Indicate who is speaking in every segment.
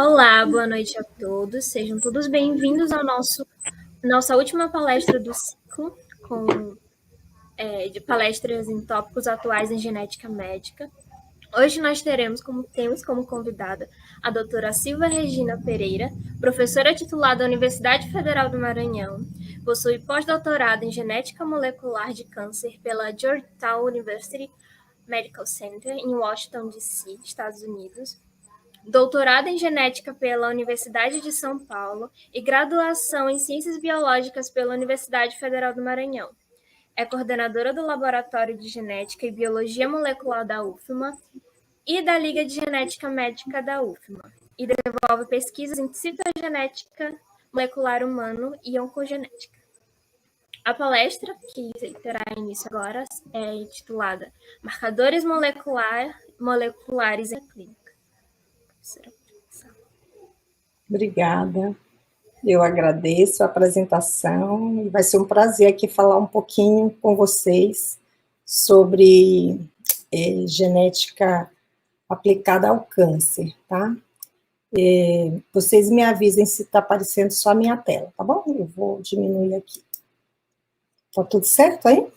Speaker 1: Olá, boa noite a todos. Sejam todos bem-vindos ao nossa última palestra do ciclo, de palestras em tópicos atuais em genética médica. Hoje nós temos como convidada a doutora Silva Regina Pereira, professora titular da Universidade Federal do Maranhão, possui pós-doutorado em genética molecular de câncer pela Georgetown University Medical Center, em Washington, D.C., Estados Unidos, doutorado em genética pela Universidade de São Paulo e graduação em ciências biológicas pela Universidade Federal do Maranhão. É coordenadora do Laboratório de Genética e Biologia Molecular da UFMA e da Liga de Genética Médica da UFMA, e desenvolve pesquisas em citogenética molecular humano e oncogenética. A palestra, que terá início agora, é intitulada Marcadores Moleculares em Clínica.
Speaker 2: Obrigada. Eu agradeço a apresentação e vai ser um prazer aqui falar um pouquinho com vocês sobre genética aplicada ao câncer, tá? Vocês me avisem se está aparecendo só a minha tela, tá bom? Eu vou diminuir aqui. Tá tudo certo aí?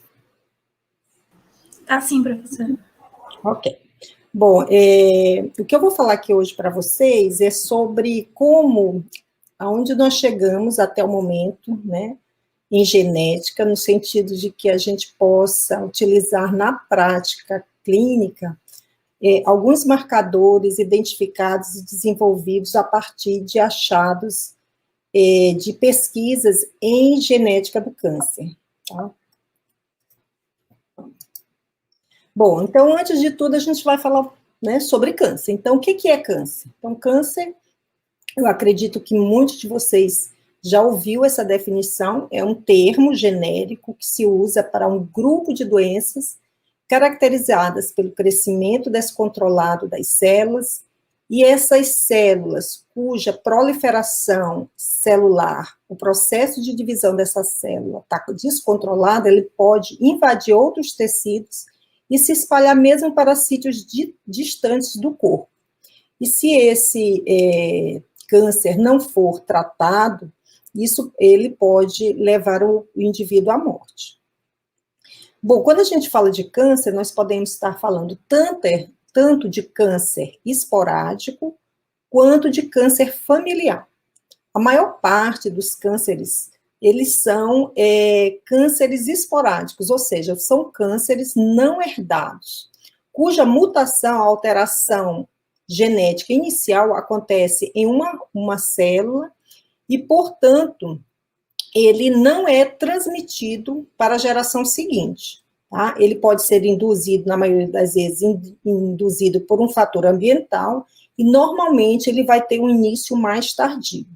Speaker 3: Tá sim, professora.
Speaker 2: Ok. Bom, o que eu vou falar aqui hoje para vocês é sobre aonde nós chegamos até o momento, né, em genética, no sentido de que a gente possa utilizar na prática clínica alguns marcadores identificados e desenvolvidos a partir de achados de pesquisas em genética do câncer, tá? Bom, então, antes de tudo, a gente vai falar, né, sobre câncer. Então, o que é câncer? Então, câncer, eu acredito que muitos de vocês já ouviu essa definição, é um termo genérico que se usa para um grupo de doenças caracterizadas pelo crescimento descontrolado das células, e essas células cuja proliferação celular, o processo de divisão dessa célula está descontrolado, ele pode invadir outros tecidos e se espalhar mesmo para sítios distantes do corpo. E se esse câncer não for tratado, ele pode levar o indivíduo à morte. Bom, quando a gente fala de câncer, nós podemos estar falando tanto de câncer esporádico, quanto de câncer familiar. A maior parte dos cânceres, eles são cânceres esporádicos, ou seja, são cânceres não herdados, cuja mutação, alteração genética inicial acontece em uma célula e, portanto, ele não é transmitido para a geração seguinte, tá? Ele pode ser induzido, na maioria das vezes, induzido por um fator ambiental, e normalmente ele vai ter um início mais tardio.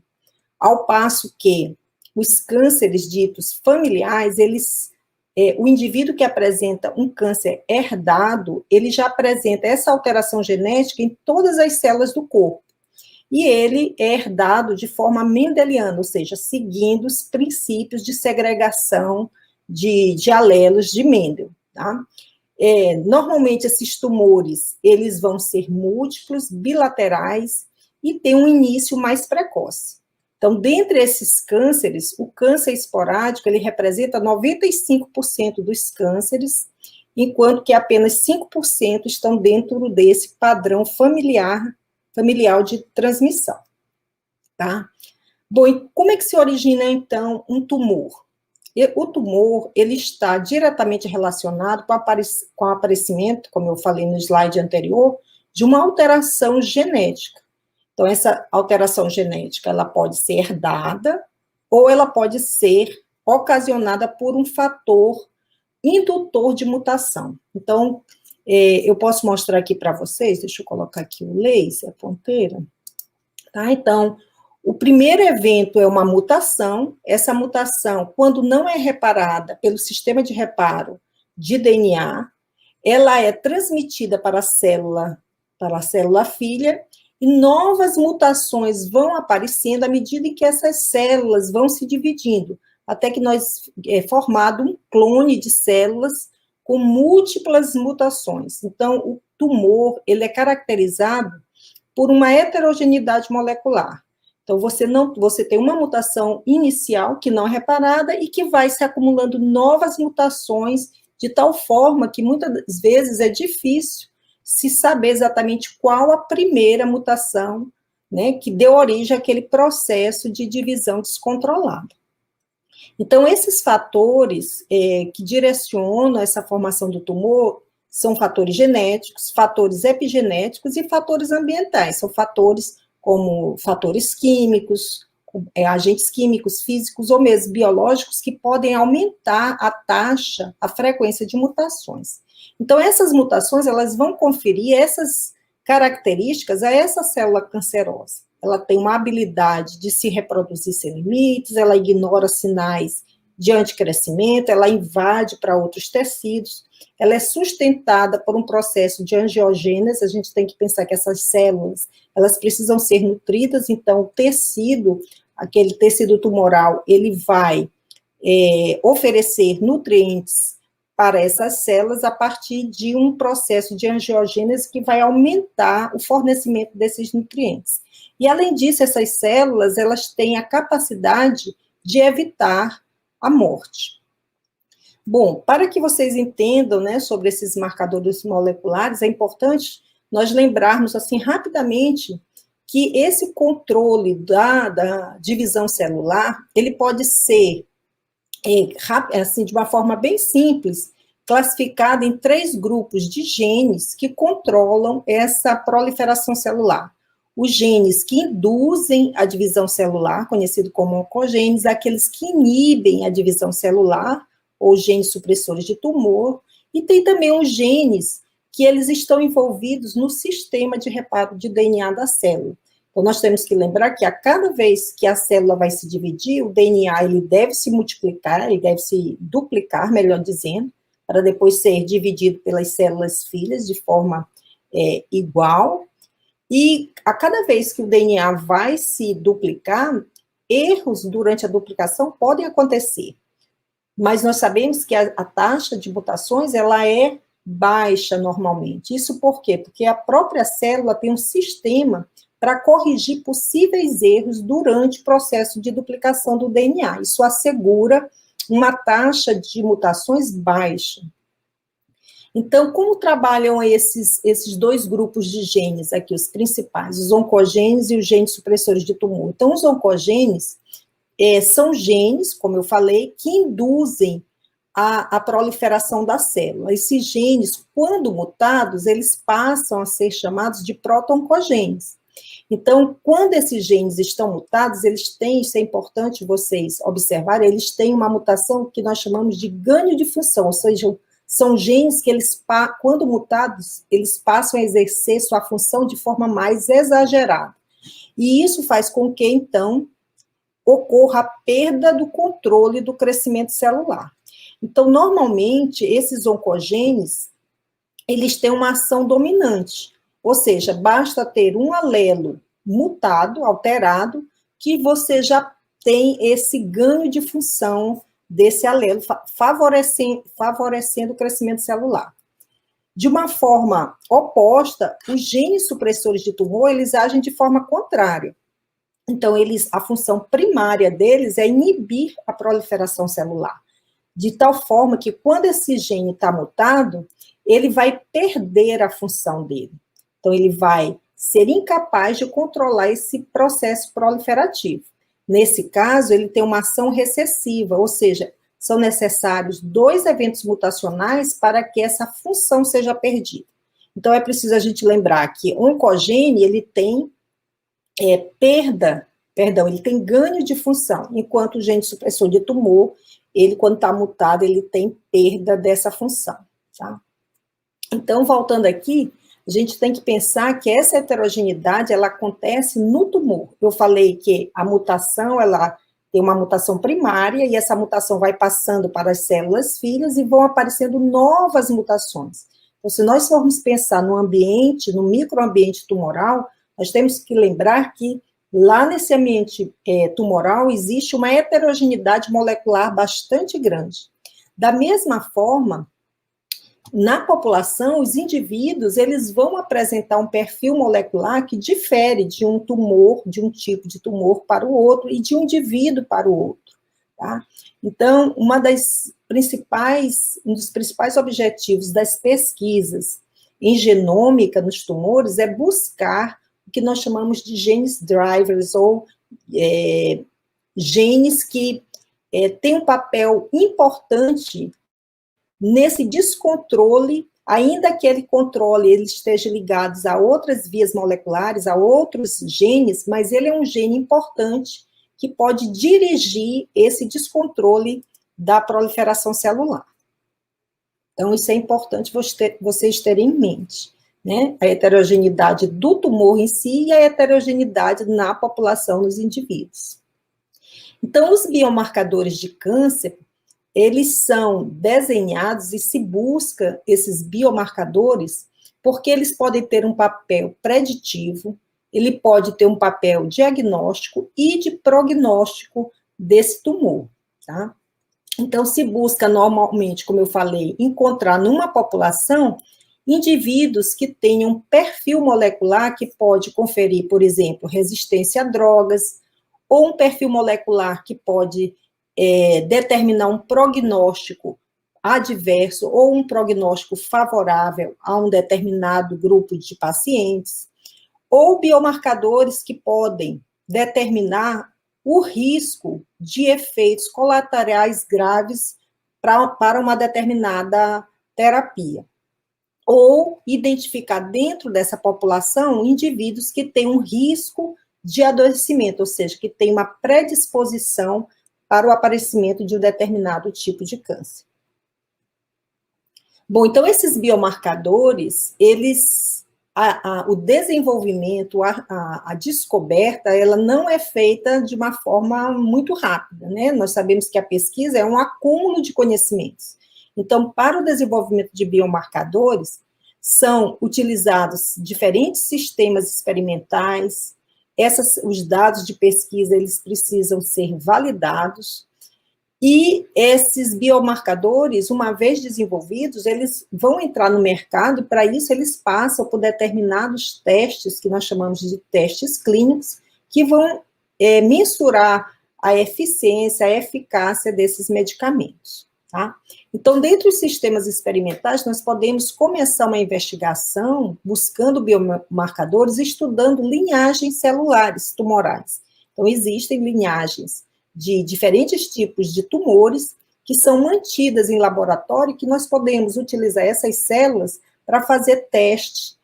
Speaker 2: Ao passo que os cânceres ditos familiares, o indivíduo que apresenta um câncer herdado, ele já apresenta essa alteração genética em todas as células do corpo. E ele é herdado de forma mendeliana, ou seja, seguindo os princípios de segregação de alelos de Mendel, tá? Normalmente, esses tumores, eles vão ser múltiplos, bilaterais, e têm um início mais precoce. Então, dentre esses cânceres, o câncer esporádico, ele representa 95% dos cânceres, enquanto que apenas 5% estão dentro desse padrão familiar de transmissão, tá? Bom, e como é que se origina, então, um tumor? O tumor, ele está diretamente relacionado com o aparecimento, como eu falei no slide anterior, de uma alteração genética. Então, essa alteração genética, ela pode ser herdada, ou ela pode ser ocasionada por um fator indutor de mutação. Então, eu posso mostrar aqui para vocês, deixa eu colocar aqui o laser, a ponteira, tá? Então, o primeiro evento é uma mutação. Essa mutação, quando não é reparada pelo sistema de reparo de DNA, ela é transmitida para a célula filha, e novas mutações vão aparecendo à medida em que essas células vão se dividindo, até que nós formado um clone de células com múltiplas mutações. Então, o tumor, ele é caracterizado por uma heterogeneidade molecular. Então, você tem uma mutação inicial que não é reparada e que vai se acumulando novas mutações, de tal forma que muitas vezes é difícil se saber exatamente qual a primeira mutação, né, que deu origem àquele processo de divisão descontrolada. Então, esses fatores que direcionam essa formação do tumor são fatores genéticos, fatores epigenéticos e fatores ambientais. São fatores como fatores químicos, agentes químicos, físicos ou mesmo biológicos que podem aumentar a taxa, a frequência de mutações. Então, essas mutações, elas vão conferir essas características a essa célula cancerosa. Ela tem uma habilidade de se reproduzir sem limites, ela ignora sinais de anticrescimento, ela invade para outros tecidos, ela é sustentada por um processo de angiogênese. A gente tem que pensar que essas células, elas precisam ser nutridas, então o tecido, aquele tecido tumoral, ele vai oferecer nutrientes para essas células a partir de um processo de angiogênese que vai aumentar o fornecimento desses nutrientes. E, além disso, essas células, elas têm a capacidade de evitar a morte. Bom, para que vocês entendam, né, sobre esses marcadores moleculares, é importante nós lembrarmos, assim, rapidamente, que esse controle da divisão celular, ele pode ser, assim, de uma forma bem simples, classificado em 3 grupos de genes que controlam essa proliferação celular. Os genes que induzem a divisão celular, conhecido como oncogenes, aqueles que inibem a divisão celular, ou genes supressores de tumor, e tem também os genes que eles estão envolvidos no sistema de reparo de DNA da célula. Então, nós temos que lembrar que a cada vez que a célula vai se dividir, o DNA ele deve se multiplicar, ele deve se duplicar, melhor dizendo, para depois ser dividido pelas células filhas de forma igual. E a cada vez que o DNA vai se duplicar, erros durante a duplicação podem acontecer. Mas nós sabemos que a taxa de mutações, ela é baixa normalmente. Isso por quê? Porque a própria célula tem um sistema para corrigir possíveis erros durante o processo de duplicação do DNA. Isso assegura uma taxa de mutações baixa. Então, como trabalham esses 2 grupos de genes aqui, os principais, os oncogenes e os genes supressores de tumor? Então, os oncogenes são genes, como eu falei, que induzem a proliferação da célula. Esses genes, quando mutados, eles passam a ser chamados de proto-oncogenes. Então, quando esses genes estão mutados, eles têm, isso é importante vocês observarem, eles têm uma mutação que nós chamamos de ganho de função, ou seja, são genes que eles, quando mutados, eles passam a exercer sua função de forma mais exagerada. E isso faz com que, então, ocorra a perda do controle do crescimento celular. Então, normalmente, esses oncogenes, eles têm uma ação dominante, ou seja, basta ter um alelo mutado, alterado, que você já tem esse ganho de função desse alelo, favorecendo o crescimento celular. De uma forma oposta, os genes supressores de tumor, eles agem de forma contrária. Então, a função primária deles é inibir a proliferação celular, de tal forma que quando esse gene está mutado, ele vai perder a função dele. Então, ele vai ser incapaz de controlar esse processo proliferativo. Nesse caso, ele tem uma ação recessiva, ou seja, são necessários 2 eventos mutacionais para que essa função seja perdida. Então, é preciso a gente lembrar que o oncogene, ele tem ele tem ganho de função, enquanto o gene supressor de tumor, ele, quando está mutado, ele tem perda dessa função, tá? Então, voltando aqui, a gente tem que pensar que essa heterogeneidade, ela acontece no tumor. Eu falei que a mutação, ela tem uma mutação primária, e essa mutação vai passando para as células filhas e vão aparecendo novas mutações. Então, se nós formos pensar no ambiente, no microambiente tumoral, nós temos que lembrar que lá nesse ambiente tumoral existe uma heterogeneidade molecular bastante grande. Da mesma forma na população, os indivíduos, eles vão apresentar um perfil molecular que difere de um tumor, de um tipo de tumor para o outro, e de um indivíduo para o outro, tá? Então, um dos principais objetivos das pesquisas em genômica nos tumores é buscar o que nós chamamos de genes drivers, ou genes que têm um papel importante nesse descontrole, ainda que aquele controle ele esteja ligado a outras vias moleculares, a outros genes, mas ele é um gene importante que pode dirigir esse descontrole da proliferação celular. Então, isso é importante vocês terem em mente, né? A heterogeneidade do tumor em si e a heterogeneidade na população dos indivíduos. Então, os biomarcadores de câncer, eles são desenhados e se busca esses biomarcadores porque eles podem ter um papel preditivo, ele pode ter um papel diagnóstico e de prognóstico desse tumor, tá? Então, se busca normalmente, como eu falei, encontrar numa população indivíduos que tenham um perfil molecular que pode conferir, por exemplo, resistência a drogas, ou um perfil molecular que pode determinar um prognóstico adverso ou um prognóstico favorável a um determinado grupo de pacientes, ou biomarcadores que podem determinar o risco de efeitos colaterais graves para uma determinada terapia, ou identificar dentro dessa população indivíduos que têm um risco de adoecimento, ou seja, que têm uma predisposição para o aparecimento de um determinado tipo de câncer. Bom, então esses biomarcadores, o desenvolvimento, a descoberta, ela não é feita de uma forma muito rápida, né? Nós sabemos que a pesquisa é um acúmulo de conhecimentos. Então, para o desenvolvimento de biomarcadores, são utilizados diferentes sistemas experimentais. Os dados de pesquisa, eles precisam ser validados, e esses biomarcadores, uma vez desenvolvidos, eles vão entrar no mercado, e para isso eles passam por determinados testes, que nós chamamos de testes clínicos, que vão mensurar a eficiência, a eficácia desses medicamentos, tá? Então, dentro dos sistemas experimentais, nós podemos começar uma investigação buscando biomarcadores, estudando linhagens celulares tumorais. Então, existem linhagens de diferentes tipos de tumores que são mantidas em laboratório, que nós podemos utilizar essas células para fazer teste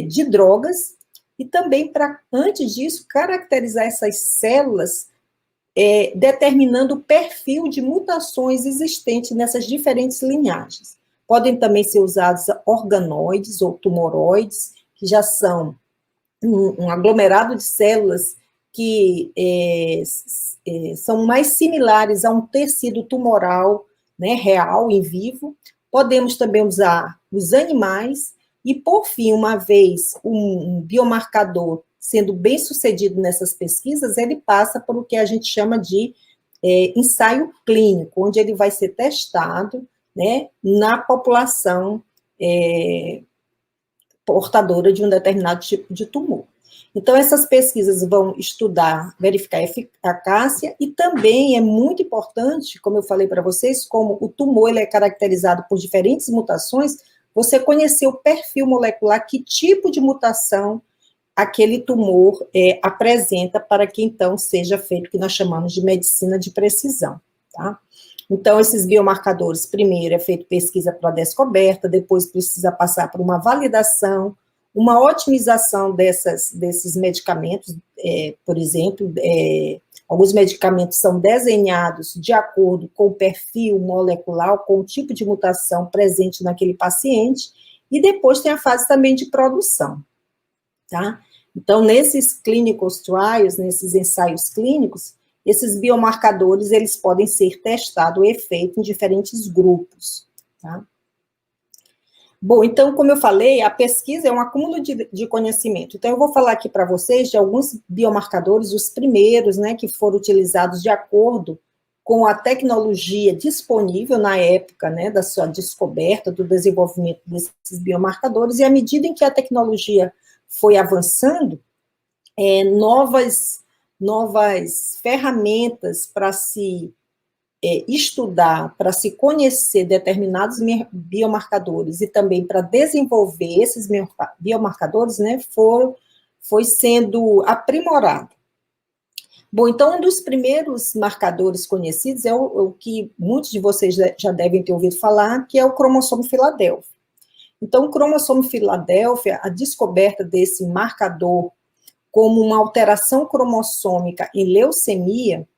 Speaker 2: de drogas e também para, antes disso, caracterizar essas células determinando o perfil de mutações existentes nessas diferentes linhagens. Podem também ser usados organoides ou tumoroides, que já são um aglomerado de células que são mais similares a um tecido tumoral, né, real, em vivo. Podemos também usar os animais, e, por fim, uma vez um biomarcador sendo bem sucedido nessas pesquisas, ele passa por o que a gente chama de ensaio clínico, onde ele vai ser testado, né, na população portadora de um determinado tipo de tumor. Então, essas pesquisas vão estudar, verificar a eficácia, e também é muito importante, como eu falei para vocês, como o tumor ele é caracterizado por diferentes mutações, você conhecer o perfil molecular, que tipo de mutação aquele tumor apresenta, para que então seja feito o que nós chamamos de medicina de precisão, tá? Então, esses biomarcadores, primeiro é feito pesquisa para descoberta, depois precisa passar por uma validação, uma otimização desses medicamentos, por exemplo, alguns medicamentos são desenhados de acordo com o perfil molecular, com o tipo de mutação presente naquele paciente, e depois tem a fase também de produção, tá? Então, nesses clinical trials, nesses ensaios clínicos, esses biomarcadores, eles podem ser testados, o efeito em diferentes grupos, tá? Bom, então, como eu falei, a pesquisa é um acúmulo de conhecimento. Então, eu vou falar aqui para vocês de alguns biomarcadores, os primeiros, né, que foram utilizados de acordo com a tecnologia disponível na época, né, da sua descoberta, do desenvolvimento desses biomarcadores, e à medida em que a tecnologia foi avançando, novas ferramentas para se estudar, para se conhecer determinados biomarcadores e também para desenvolver esses biomarcadores, né, foi sendo aprimorado. Bom, então, um dos primeiros marcadores conhecidos é o que muitos de vocês já devem ter ouvido falar, que é o cromossomo Filadélfia. Então, o cromossomo Filadélfia, a descoberta desse marcador como uma alteração cromossômica em leucemia,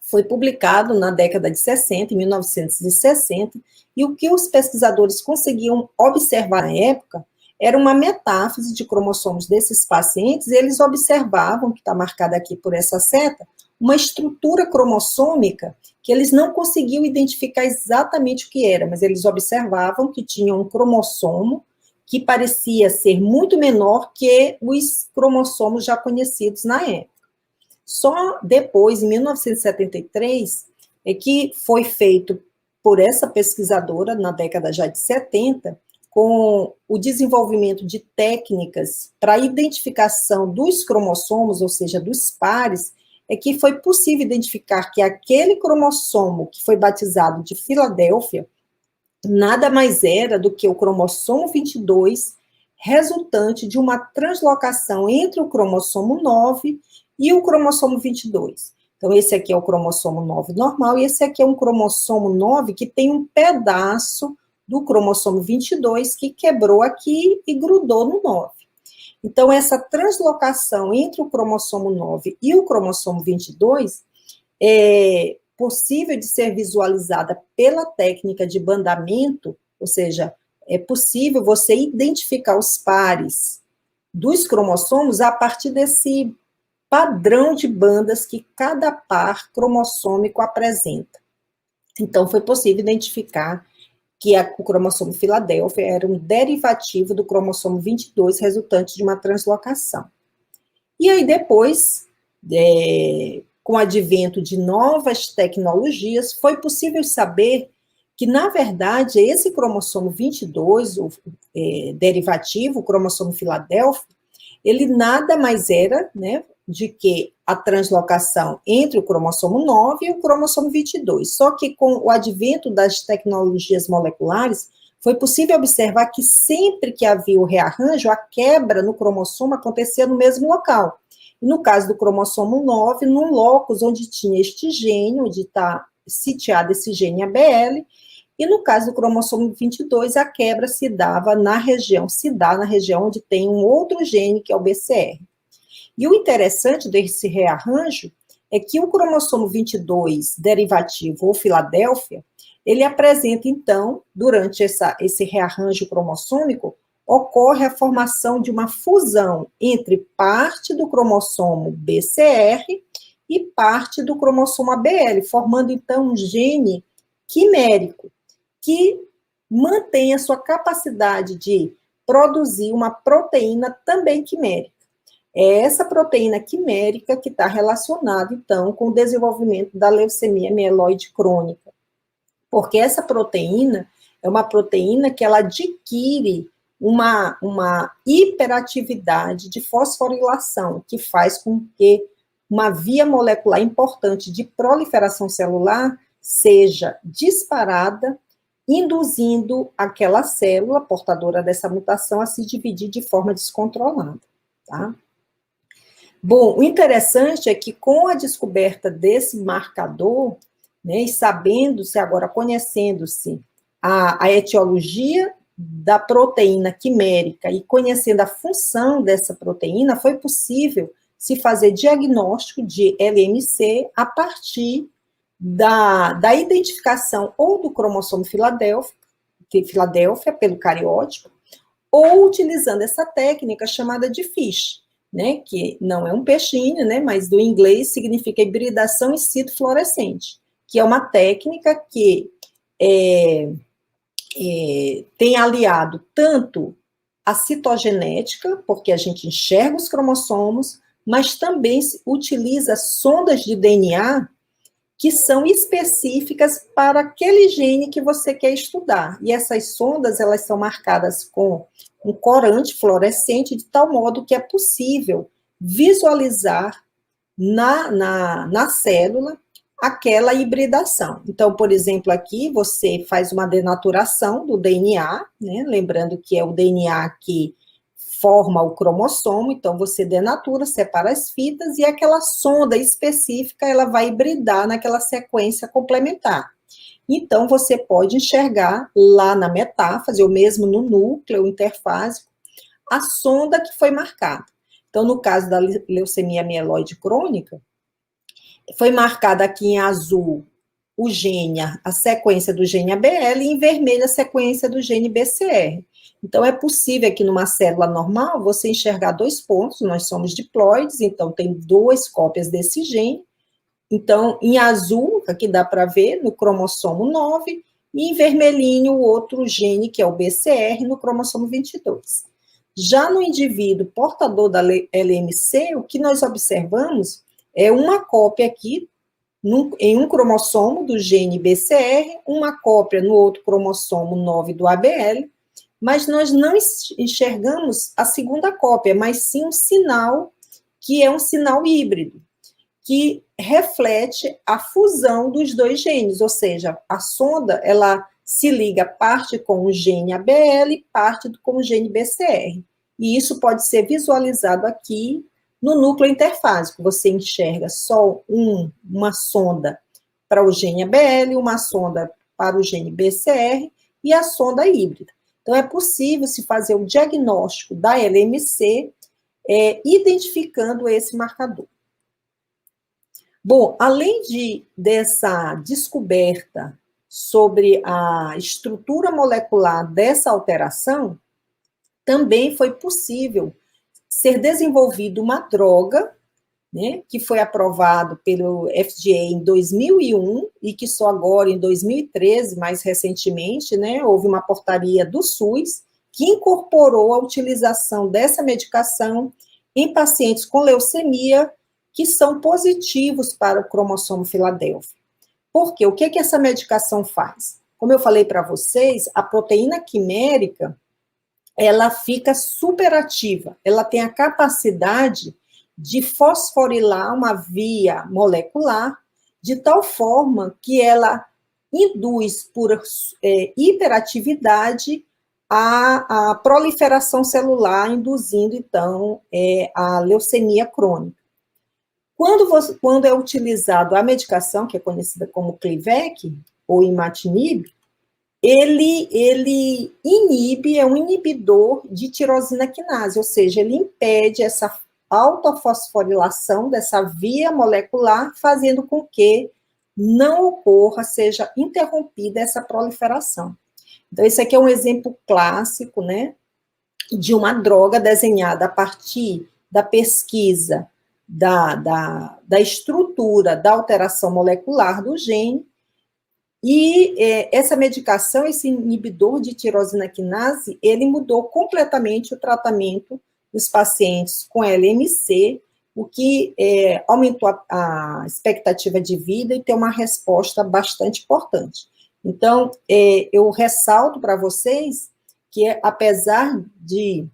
Speaker 2: foi publicado na década de 60, em 1960, e o que os pesquisadores conseguiam observar na época era uma metáfise de cromossomos desses pacientes, e eles observavam, que está marcada aqui por essa seta, uma estrutura cromossômica que eles não conseguiam identificar exatamente o que era, mas eles observavam que tinha um cromossomo que parecia ser muito menor que os cromossomos já conhecidos na época. Só depois, em 1973, é que foi feito por essa pesquisadora, na década já de 70, com o desenvolvimento de técnicas para a identificação dos cromossomos, ou seja, dos pares, é que foi possível identificar que aquele cromossomo que foi batizado de Filadélfia nada mais era do que o cromossomo 22, resultante de uma translocação entre o cromossomo 9 e o cromossomo 22. Então, esse aqui é o cromossomo 9 normal, e esse aqui é um cromossomo 9 que tem um pedaço do cromossomo 22 que quebrou aqui e grudou no 9. Então, essa translocação entre o cromossomo 9 e o cromossomo 22 é possível de ser visualizada pela técnica de bandamento, ou seja, é possível você identificar os pares dos cromossomos a partir desse padrão de bandas que cada par cromossômico apresenta. Então, foi possível identificar que o cromossomo Filadélfia era um derivativo do cromossomo 22, resultante de uma translocação. E aí, depois, com o advento de novas tecnologias, foi possível saber que, na verdade, esse cromossomo 22, o derivativo, o cromossomo Filadélfia, ele nada mais era, né, de que a translocação entre o cromossomo 9 e o cromossomo 22. Só que com o advento das tecnologias moleculares, foi possível observar que sempre que havia o rearranjo, a quebra no cromossomo acontecia no mesmo local. E no caso do cromossomo 9, num locus onde tinha este gene, onde está sitiado esse gene ABL, e no caso do cromossomo 22, a quebra se dá na região onde tem um outro gene, que é o BCR. E o interessante desse rearranjo é que o cromossomo 22, derivativo ou Filadélfia, ele apresenta, então, durante esse rearranjo cromossômico, ocorre a formação de uma fusão entre parte do cromossomo BCR e parte do cromossomo ABL, formando, então, um gene quimérico, que mantém a sua capacidade de produzir uma proteína também quimérica. É essa proteína quimérica que está relacionada, então, com o desenvolvimento da leucemia mieloide crônica. Porque essa proteína é uma proteína que ela adquire uma hiperatividade de fosforilação, que faz com que uma via molecular importante de proliferação celular seja disparada, induzindo aquela célula portadora dessa mutação a se dividir de forma descontrolada, tá? Bom, o interessante é que com a descoberta desse marcador, né, e sabendo-se agora, conhecendo-se a etiologia da proteína quimérica e conhecendo a função dessa proteína, foi possível se fazer diagnóstico de LMC a partir da identificação ou do cromossomo Filadélfia pelo cariótipo, ou utilizando essa técnica chamada de FISH, né, que não é um peixinho, né, mas do inglês significa hibridação in situ fluorescente, que é uma técnica que tem aliado tanto a citogenética, porque a gente enxerga os cromossomos, mas também utiliza sondas de DNA que são específicas para aquele gene que você quer estudar. E essas sondas, elas são marcadas com um corante fluorescente, de tal modo que é possível visualizar na célula aquela hibridação. Então, por exemplo, aqui você faz uma denaturação do DNA, né? Lembrando que é o DNA que forma o cromossomo, então você denatura, separa as fitas, e aquela sonda específica, ela vai hibridar naquela sequência complementar. Então, você pode enxergar lá na metáfase, ou mesmo no núcleo interfásico, a sonda que foi marcada. Então, no caso da leucemia mieloide crônica, foi marcada aqui em azul o gene, a sequência do gene ABL, e em vermelho a sequência do gene BCR. Então, é possível aqui numa célula normal você enxergar 2 pontos, nós somos diploides, então tem 2 cópias desse gene. Então, em azul, aqui dá para ver, no cromossomo 9, e em vermelhinho o outro gene, que é o BCR, no cromossomo 22. Já no indivíduo portador da LMC, o que nós observamos é uma cópia aqui, em um cromossomo do gene BCR, uma cópia no outro cromossomo 9 do ABL, mas nós não enxergamos a segunda cópia, mas sim um sinal, que é um sinal híbrido, que reflete a fusão dos 2 genes, ou seja, a sonda, ela se liga parte com o gene ABL, parte com o gene BCR. E isso pode ser visualizado aqui no núcleo interfásico. Você enxerga só uma sonda para o gene ABL, uma sonda para o gene BCR e a sonda híbrida. Então, é possível se fazer o diagnóstico da LMC, identificando esse marcador. Bom, além dessa descoberta sobre a estrutura molecular dessa alteração, também foi possível ser desenvolvida uma droga, né, que foi aprovado pelo FDA em 2001 e que só agora, em 2013, mais recentemente, né, houve uma portaria do SUS que incorporou a utilização dessa medicação em pacientes com leucemia que são positivos para o cromossomo Filadélfia. Por quê? O que essa medicação faz? Como eu falei para vocês, a proteína quimérica, ela fica superativa, ela tem a capacidade de fosforilar uma via molecular, de tal forma que ela induz por hiperatividade a proliferação celular, induzindo, então, a leucemia crônica. Quando é utilizado a medicação, que é conhecida como Clivec, ou imatinib, ele inibe, é um inibidor de tirosina quinase, ou seja, ele impede essa autofosforilação dessa via molecular, fazendo com que não ocorra, seja interrompida essa proliferação. Então, esse aqui é um exemplo clássico, né, de uma droga desenhada a partir da pesquisa da estrutura da alteração molecular do gene, e essa medicação, esse inibidor de tirosina quinase, ele mudou completamente o tratamento dos pacientes com LMC, o que aumentou a expectativa de vida e tem uma resposta bastante importante. Então, eu ressalto para vocês que, apesar de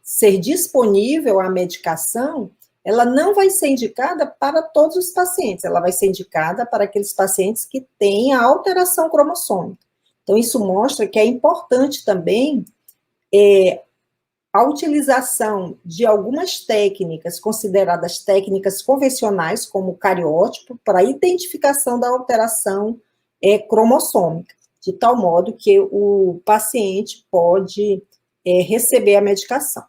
Speaker 2: ser disponível a medicação, ela não vai ser indicada para todos os pacientes, ela vai ser indicada para aqueles pacientes que têm a alteração cromossômica. Então, isso mostra que é importante também a utilização de algumas técnicas consideradas técnicas convencionais, como o cariótipo, para a identificação da alteração cromossômica, de tal modo que o paciente pode receber a medicação.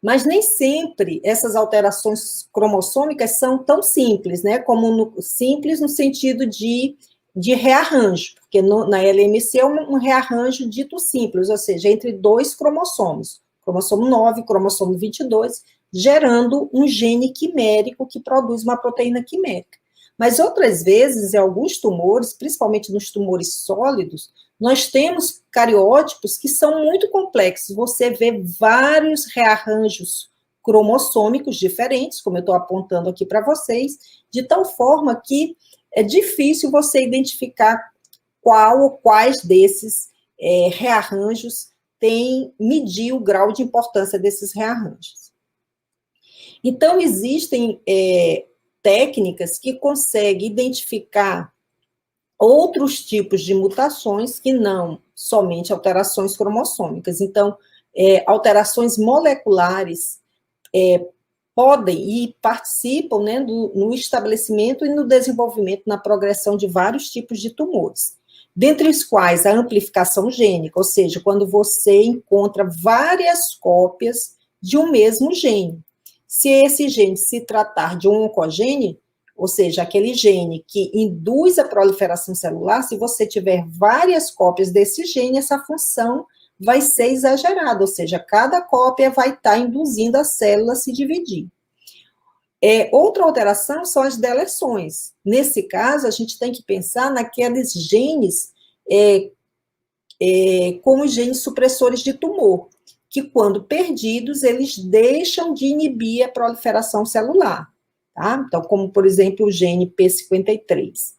Speaker 2: Mas nem sempre essas alterações cromossômicas são tão simples, né? Como simples no sentido de rearranjo, porque na LMC é um rearranjo dito simples, ou seja, entre 2 cromossomos, cromossomo 9 e cromossomo 22, gerando um gene quimérico que produz uma proteína quimérica. Mas outras vezes, em alguns tumores, principalmente nos tumores sólidos, nós temos cariótipos que são muito complexos. Você vê vários rearranjos cromossômicos diferentes, como eu estou apontando aqui para vocês, de tal forma que é difícil você identificar qual ou quais desses rearranjos medir o grau de importância desses rearranjos. Então, existem técnicas que conseguem identificar outros tipos de mutações que não somente alterações cromossômicas. Então, alterações moleculares podem e participam, né, no estabelecimento e no desenvolvimento, na progressão de vários tipos de tumores, dentre os quais a amplificação gênica, ou seja, quando você encontra várias cópias de um mesmo gene. Se esse gene se tratar de um oncogene, ou seja, aquele gene que induz a proliferação celular, se você tiver várias cópias desse gene, essa função vai ser exagerada, ou seja, cada cópia vai estar induzindo a célula a se dividir. Outra alteração são as deleções. Nesse caso, a gente tem que pensar naqueles genes como genes supressores de tumor, que quando perdidos, eles deixam de inibir a proliferação celular. Tá? Então, como, por exemplo, o gene P53.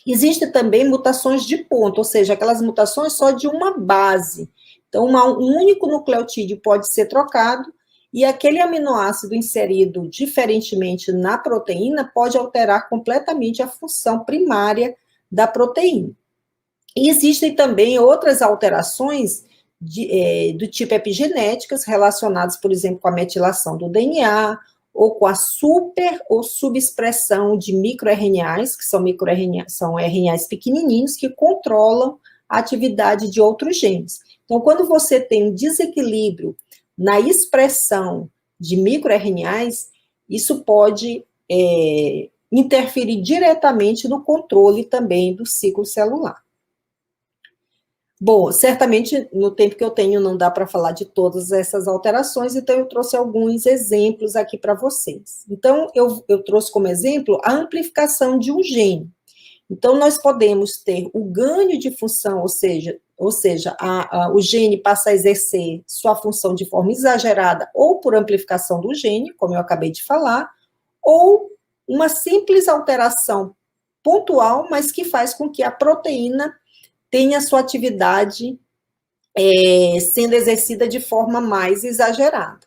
Speaker 2: Existem também mutações de ponto, ou seja, aquelas mutações só de uma base. Então, um único nucleotídeo pode ser trocado e aquele aminoácido inserido diferentemente na proteína pode alterar completamente a função primária da proteína. E existem também outras alterações do tipo epigenéticas relacionadas, por exemplo, com a metilação do DNA, ou com a super ou subexpressão de microRNAs, que são RNAs pequenininhos, que controlam a atividade de outros genes. Então, quando você tem um desequilíbrio na expressão de microRNAs, isso pode interferir diretamente no controle também do ciclo celular. Bom, certamente no tempo que eu tenho não dá para falar de todas essas alterações, então eu trouxe alguns exemplos aqui para vocês. Então, eu trouxe como exemplo a amplificação de um gene. Então, nós podemos ter o ganho de função, ou seja, o gene passa a exercer sua função de forma exagerada, ou por amplificação do gene, como eu acabei de falar, ou uma simples alteração pontual, mas que faz com que a proteína tenha sua atividade sendo exercida de forma mais exagerada.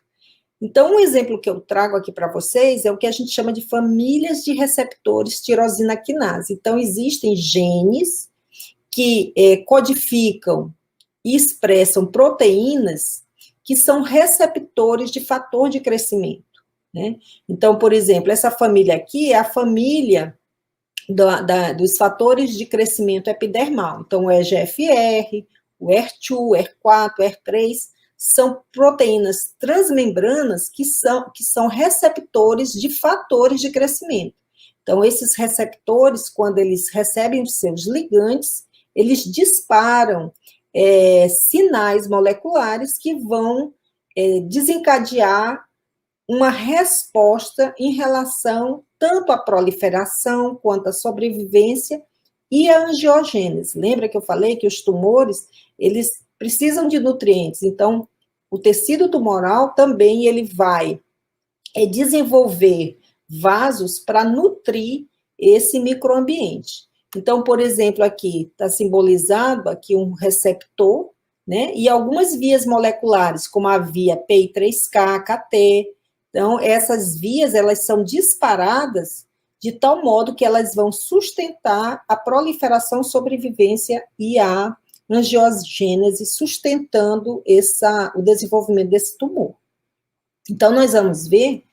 Speaker 2: Então, um exemplo que eu trago aqui para vocês é o que a gente chama de famílias de receptores tirosina quinase. Então, existem genes que codificam e expressam proteínas que são receptores de fator de crescimento, né? Então, por exemplo, essa família aqui é a família dos fatores de crescimento epidermal. Então, o EGFR, o ER2, ER4, ER3, são proteínas transmembranas que são receptores de fatores de crescimento. Então, esses receptores, quando eles recebem os seus ligandes, eles disparam sinais moleculares que vão desencadear uma resposta em relação tanto à proliferação, quanto à sobrevivência e à angiogênese. Lembra que eu falei que os tumores, eles precisam de nutrientes, então o tecido tumoral também ele vai desenvolver vasos para nutrir esse microambiente. Então, por exemplo, aqui está simbolizado aqui um receptor, né, e algumas vias moleculares, como a via PI3K, KT. Então, essas vias, elas são disparadas de tal modo que elas vão sustentar a proliferação, sobrevivência e a angiogênese, sustentando o desenvolvimento desse tumor. Então, nós vamos ver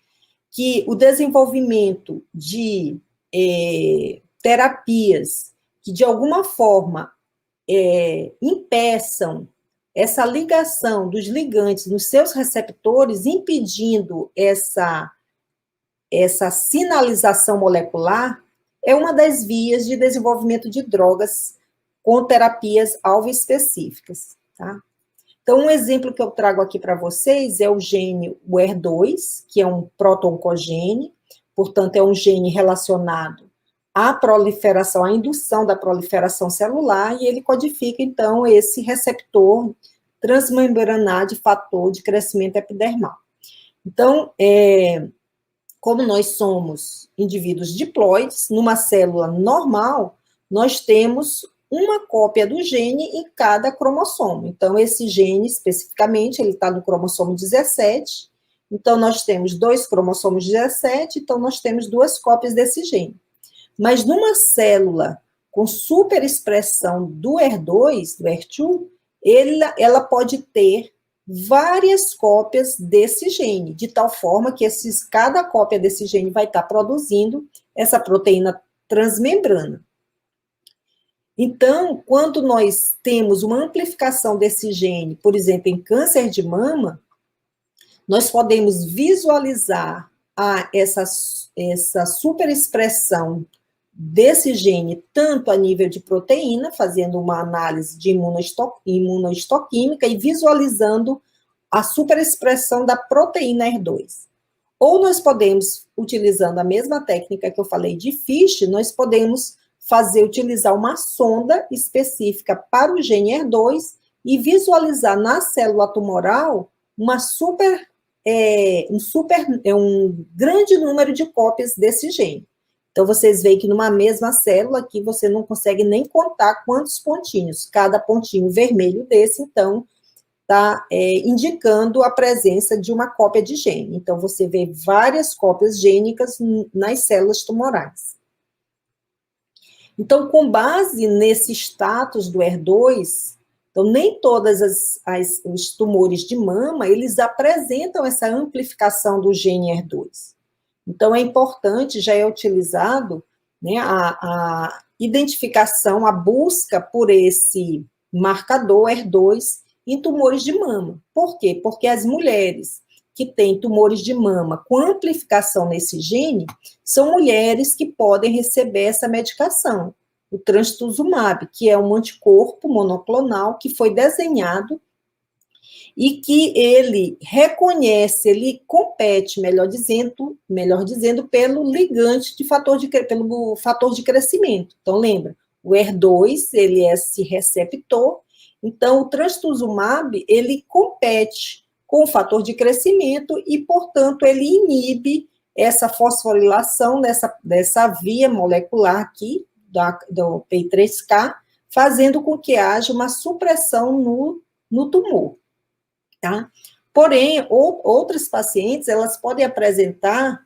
Speaker 2: que o desenvolvimento de terapias que, de alguma forma, impeçam essa ligação dos ligandes nos seus receptores, impedindo essa sinalização molecular, é uma das vias de desenvolvimento de drogas com terapias alvo específicas, tá? Então, um exemplo que eu trago aqui para vocês é o gene ER2, que é um proto-oncogene, portanto, é um gene relacionado à proliferação, à indução da proliferação celular, e ele codifica, então, esse receptor transmembranar de fator de crescimento epidermal. Então, como nós somos indivíduos diploides, numa célula normal, nós temos uma cópia do gene em cada cromossomo. Então, esse gene, especificamente, ele está no cromossomo 17. Então, nós temos 2 cromossomos 17, então nós temos 2 cópias desse gene. Mas numa célula com superexpressão do HER2, do HER2, ela pode ter várias cópias desse gene, de tal forma que cada cópia desse gene vai estar produzindo essa proteína transmembrana. Então, quando nós temos uma amplificação desse gene, por exemplo, em câncer de mama, nós podemos visualizar essa superexpressão desse gene, tanto a nível de proteína, fazendo uma análise de imunohistoquímica e visualizando a superexpressão da proteína HER2. Ou nós podemos, utilizando a mesma técnica que eu falei de FISH, nós podemos utilizar uma sonda específica para o gene HER2 e visualizar na célula tumoral um grande número de cópias desse gene. Então, vocês veem que numa mesma célula aqui, você não consegue nem contar quantos pontinhos. Cada pontinho vermelho desse, então, está indicando a presença de uma cópia de gene. Então, você vê várias cópias gênicas nas células tumorais. Então, com base nesse status do HER2, então, nem todos os tumores de mama, eles apresentam essa amplificação do gene HER2. Então, é importante, já é utilizado, né, a identificação, a busca por esse marcador HER2 em tumores de mama. Por quê? Porque as mulheres que têm tumores de mama com amplificação nesse gene são mulheres que podem receber essa medicação, o trastuzumab, que é um anticorpo monoclonal que foi desenhado e que ele reconhece, ele compete, melhor dizendo, pelo ligante pelo fator de crescimento. Então, lembra, o HER2, ele é esse receptor, então o trastuzumab, ele compete com o fator de crescimento e, portanto, ele inibe essa fosforilação dessa via molecular aqui, do PI3K, fazendo com que haja uma supressão no tumor. Tá? Porém, outras pacientes, elas podem apresentar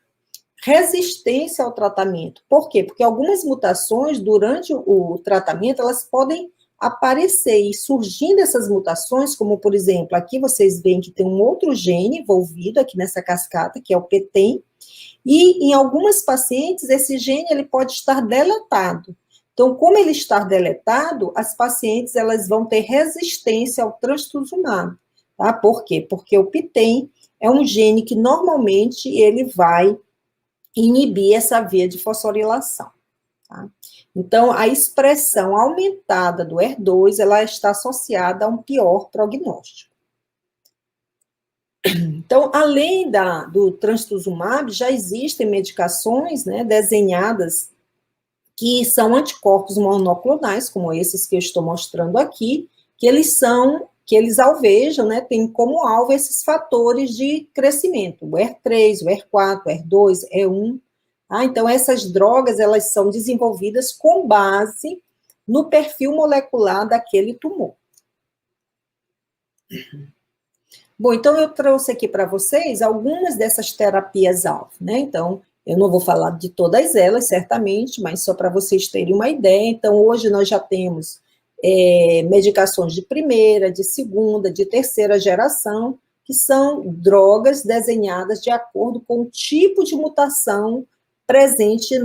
Speaker 2: resistência ao tratamento. Por quê? Porque algumas mutações, durante o tratamento, elas podem aparecer, e surgindo essas mutações, como, por exemplo, aqui vocês veem que tem um outro gene envolvido aqui nessa cascata, que é o PTEN, e em algumas pacientes, esse gene ele pode estar deletado. Então, como ele está deletado, as pacientes elas vão ter resistência ao trastuzumab. Tá? Por quê? Porque o PTEN é um gene que normalmente ele vai inibir essa via de fosforilação. Tá? Então, a expressão aumentada do HER2, ela está associada a um pior prognóstico. Então, além do trastuzumab, já existem medicações, né, desenhadas que são anticorpos monoclonais, como esses que eu estou mostrando aqui, que eles alvejam, né, tem como alvo esses fatores de crescimento, o HER3, o HER4, o HER2, HER1. Então, essas drogas, elas são desenvolvidas com base no perfil molecular daquele tumor. Bom, então eu trouxe aqui para vocês algumas dessas terapias-alvo, né? Então, eu não vou falar de todas elas, certamente, mas só para vocês terem uma ideia. Então, hoje nós já temos medicações de primeira, de segunda, de terceira geração, que são drogas desenhadas de acordo com o tipo de mutação presente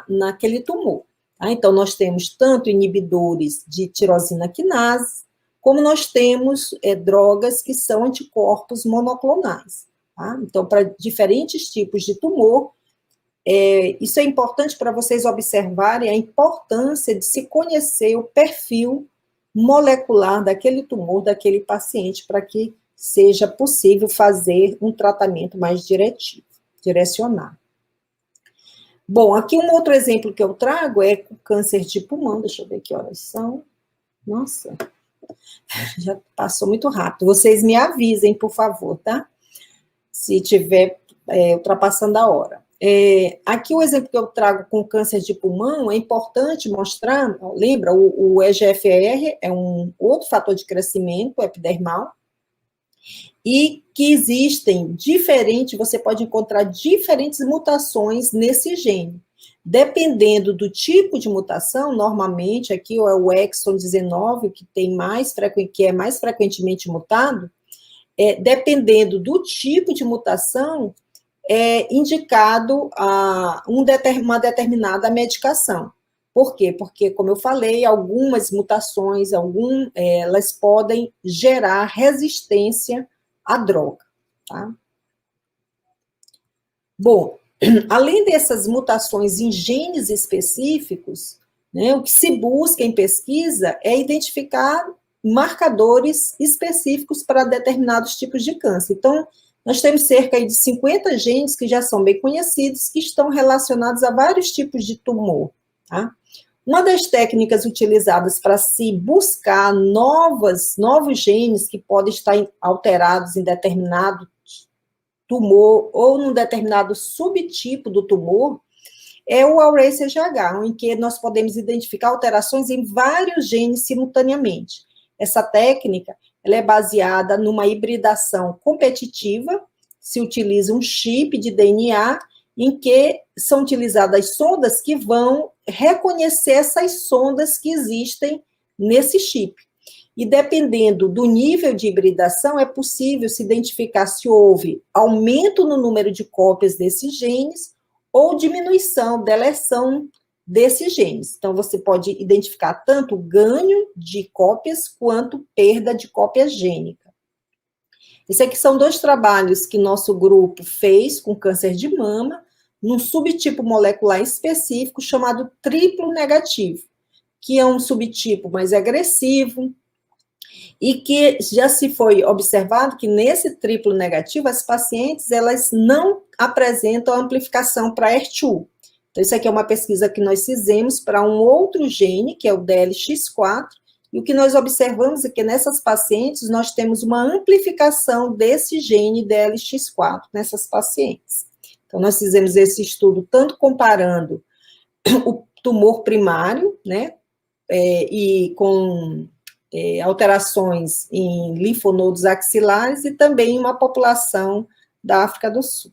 Speaker 2: naquele tumor. Tá? Então, nós temos tanto inibidores de tirosina quinase, como nós temos drogas que são anticorpos monoclonais. Tá? Então, para diferentes tipos de tumor, isso é importante para vocês observarem a importância de se conhecer o perfil molecular daquele tumor, daquele paciente, para que seja possível fazer um tratamento mais direcionado. Bom, aqui um outro exemplo que eu trago é com câncer de pulmão. Deixa eu ver que horas são. Nossa, já passou muito rápido. Vocês me avisem, por favor, tá? se tiver ultrapassando a hora. Aqui o exemplo que eu trago com câncer de pulmão, é importante mostrar, lembra, o EGFR é um outro fator de crescimento epidermal, e que existem você pode encontrar diferentes mutações nesse gene. Dependendo do tipo de mutação, normalmente aqui é o exon 19, que é mais frequentemente mutado, dependendo do tipo de mutação, é indicado uma determinada medicação. Por quê? Porque, como eu falei, algumas mutações, elas podem gerar resistência à droga, tá? Bom, além dessas mutações em genes específicos, né, o que se busca em pesquisa é identificar marcadores específicos para determinados tipos de câncer. Então, nós temos cerca de 50 genes que já são bem conhecidos, que estão relacionados a vários tipos de tumor, tá? Uma das técnicas utilizadas para se buscar novos genes que podem estar alterados em determinado tumor ou num determinado subtipo do tumor é o Array-CGH, em que nós podemos identificar alterações em vários genes simultaneamente. Essa técnica ela é baseada numa hibridação competitiva, se utiliza um chip de DNA em que são utilizadas sondas que vão reconhecer essas sondas que existem nesse chip. E dependendo do nível de hibridação, é possível se identificar se houve aumento no número de cópias desses genes ou diminuição, deleção desses genes. Então, você pode identificar tanto ganho de cópias quanto perda de cópia gênica. Esses aqui são 2 trabalhos que nosso grupo fez com câncer de mama, num subtipo molecular específico chamado triplo negativo, que é um subtipo mais agressivo, e que já se foi observado que nesse triplo negativo, as pacientes, elas não apresentam amplificação para HER2. Então, isso aqui é uma pesquisa que nós fizemos para um outro gene, que é o DLX4, e o que nós observamos é que nessas pacientes, nós temos uma amplificação desse gene DLX4 nessas pacientes. Então, nós fizemos esse estudo tanto comparando o tumor primário, né, e com alterações em linfonodos axilares e também uma população da África do Sul.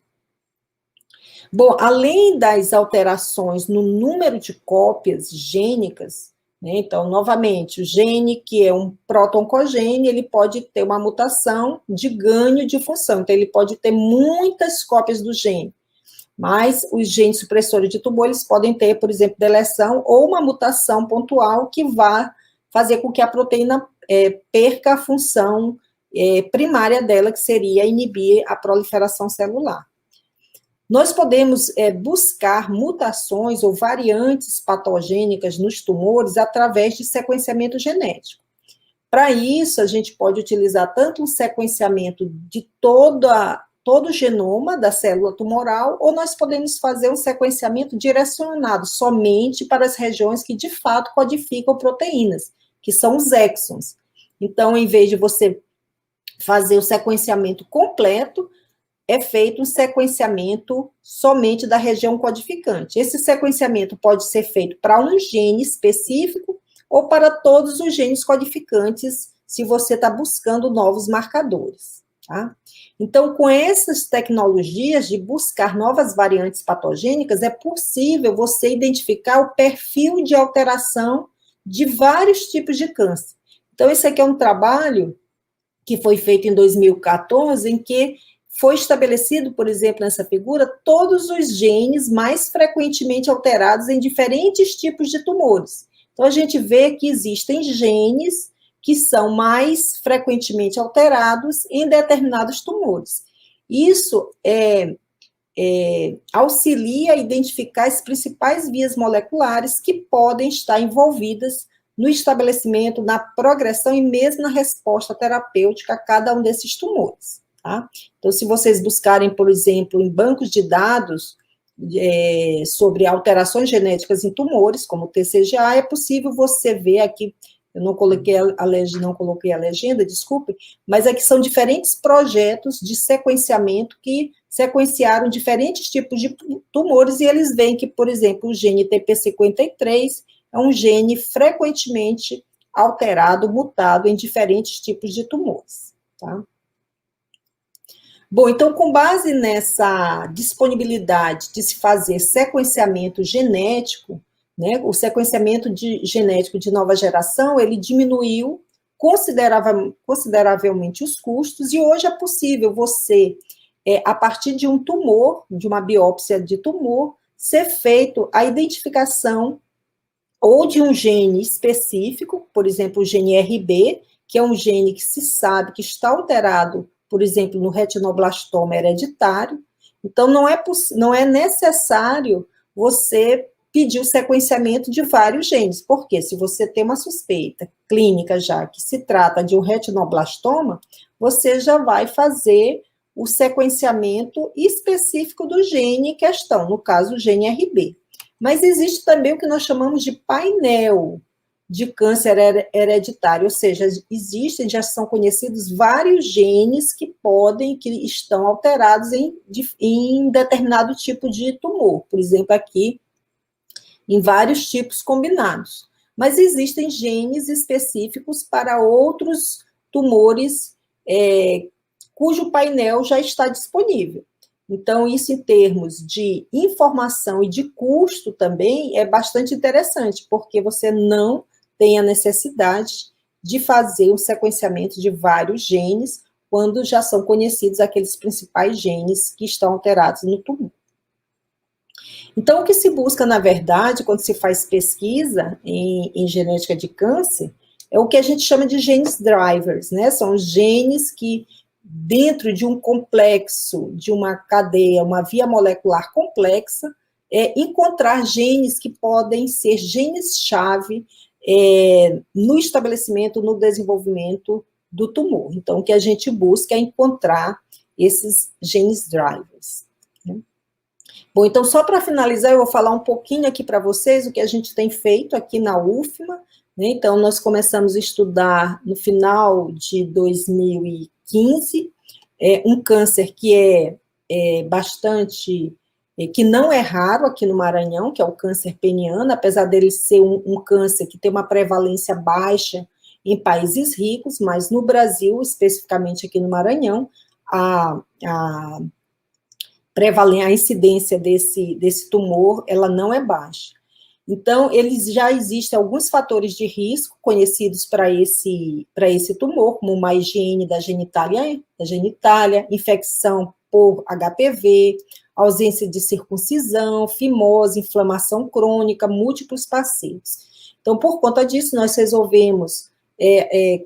Speaker 2: Bom, além das alterações no número de cópias gênicas, né, então, novamente, o gene que é um proto-oncogene, ele pode ter uma mutação de ganho de função, então ele pode ter muitas cópias do gene, mas os genes supressores de tumor, eles podem ter, por exemplo, deleção ou uma mutação pontual que vá fazer com que a proteína perca a função primária dela, que seria inibir a proliferação celular. Nós podemos buscar mutações ou variantes patogênicas nos tumores através de sequenciamento genético. Para isso, a gente pode utilizar tanto um sequenciamento de todo o genoma da célula tumoral, ou nós podemos fazer um sequenciamento direcionado somente para as regiões que, de fato, codificam proteínas, que são os exons. Então, em vez de você fazer o sequenciamento completo, é feito um sequenciamento somente da região codificante. Esse sequenciamento pode ser feito para um gene específico ou para todos os genes codificantes, se você está buscando novos marcadores, tá? Então, com essas tecnologias de buscar novas variantes patogênicas, é possível você identificar o perfil de alteração de vários tipos de câncer. Então, esse aqui é um trabalho que foi feito em 2014, em que foi estabelecido, por exemplo, nessa figura, todos os genes mais frequentemente alterados em diferentes tipos de tumores. Então, a gente vê que existem genes que são mais frequentemente alterados em determinados tumores. Isso auxilia a identificar as principais vias moleculares que podem estar envolvidas no estabelecimento, na progressão e mesmo na resposta terapêutica a cada um desses tumores, tá? Então, se vocês buscarem, por exemplo, em bancos de dados sobre alterações genéticas em tumores, como o TCGA, é possível você ver aqui eu não coloquei não coloquei a legenda, desculpe, mas é que são diferentes projetos de sequenciamento que sequenciaram diferentes tipos de tumores, e eles veem que, por exemplo, o gene TP53 é um gene frequentemente alterado, mutado em diferentes tipos de tumores, tá? Bom, então, com base nessa disponibilidade de se fazer sequenciamento genético, né, o sequenciamento genético de nova geração, ele diminuiu consideravelmente os custos, e hoje é possível você, a partir de um tumor, de uma biópsia de tumor, ser feito a identificação ou de um gene específico, por exemplo, o gene RB, que é um gene que se sabe que está alterado, por exemplo, no retinoblastoma hereditário. Então, não é necessário você pedir o sequenciamento de vários genes, porque se você tem uma suspeita clínica já que se trata de um retinoblastoma, você já vai fazer o sequenciamento específico do gene em questão, no caso, o gene RB. Mas existe também o que nós chamamos de painel de câncer hereditário, ou seja, já são conhecidos vários genes que estão alterados em determinado tipo de tumor, por exemplo, aqui, em vários tipos combinados. Mas existem genes específicos para outros tumores, cujo painel já está disponível. Então, isso em termos de informação e de custo também é bastante interessante, porque você não tem a necessidade de fazer um sequenciamento de vários genes, quando já são conhecidos aqueles principais genes que estão alterados no tumor. Então, o que se busca, na verdade, quando se faz pesquisa em genética de câncer, é o que a gente chama de genes drivers, né? São genes que, dentro de um complexo, de uma cadeia, uma via molecular complexa, encontrar genes que podem ser genes-chave no estabelecimento, no desenvolvimento do tumor. Então, o que a gente busca é encontrar esses genes drivers, né? Bom, então, só para finalizar, eu vou falar um pouquinho aqui para vocês o que a gente tem feito aqui na UFMA, né? Então, nós começamos a estudar no final de 2015, um câncer que que não é raro aqui no Maranhão, que é o câncer peniano, apesar dele ser um câncer que tem uma prevalência baixa em países ricos, mas no Brasil, especificamente aqui no Maranhão, a incidência desse tumor, ela não é baixa. Então, já existem alguns fatores de risco conhecidos para esse tumor, como uma higiene da genitália, infecção por HPV, ausência de circuncisão, fimose, inflamação crônica, múltiplos pacientes. Então, por conta disso, nós resolvemos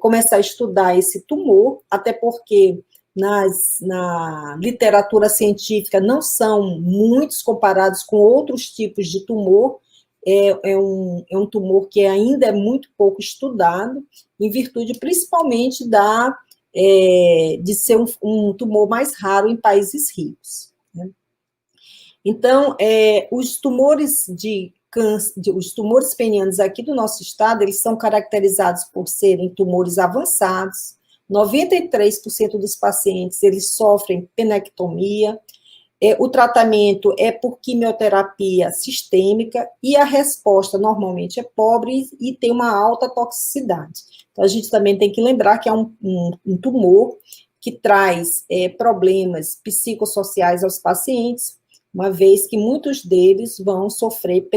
Speaker 2: começar a estudar esse tumor, até porque na literatura científica não são muitos comparados com outros tipos de tumor. É um tumor que ainda é muito pouco estudado, em virtude principalmente de ser um tumor mais raro em países ricos, né? Então, os tumores os tumores penianos aqui do nosso estado, eles são caracterizados por serem tumores avançados. 93% dos pacientes, eles sofrem penectomia. O tratamento é por quimioterapia sistêmica, e a resposta normalmente é pobre e tem uma alta toxicidade. Então, a gente também tem que lembrar que é um tumor que traz problemas psicossociais aos pacientes, uma vez que muitos deles vão sofrer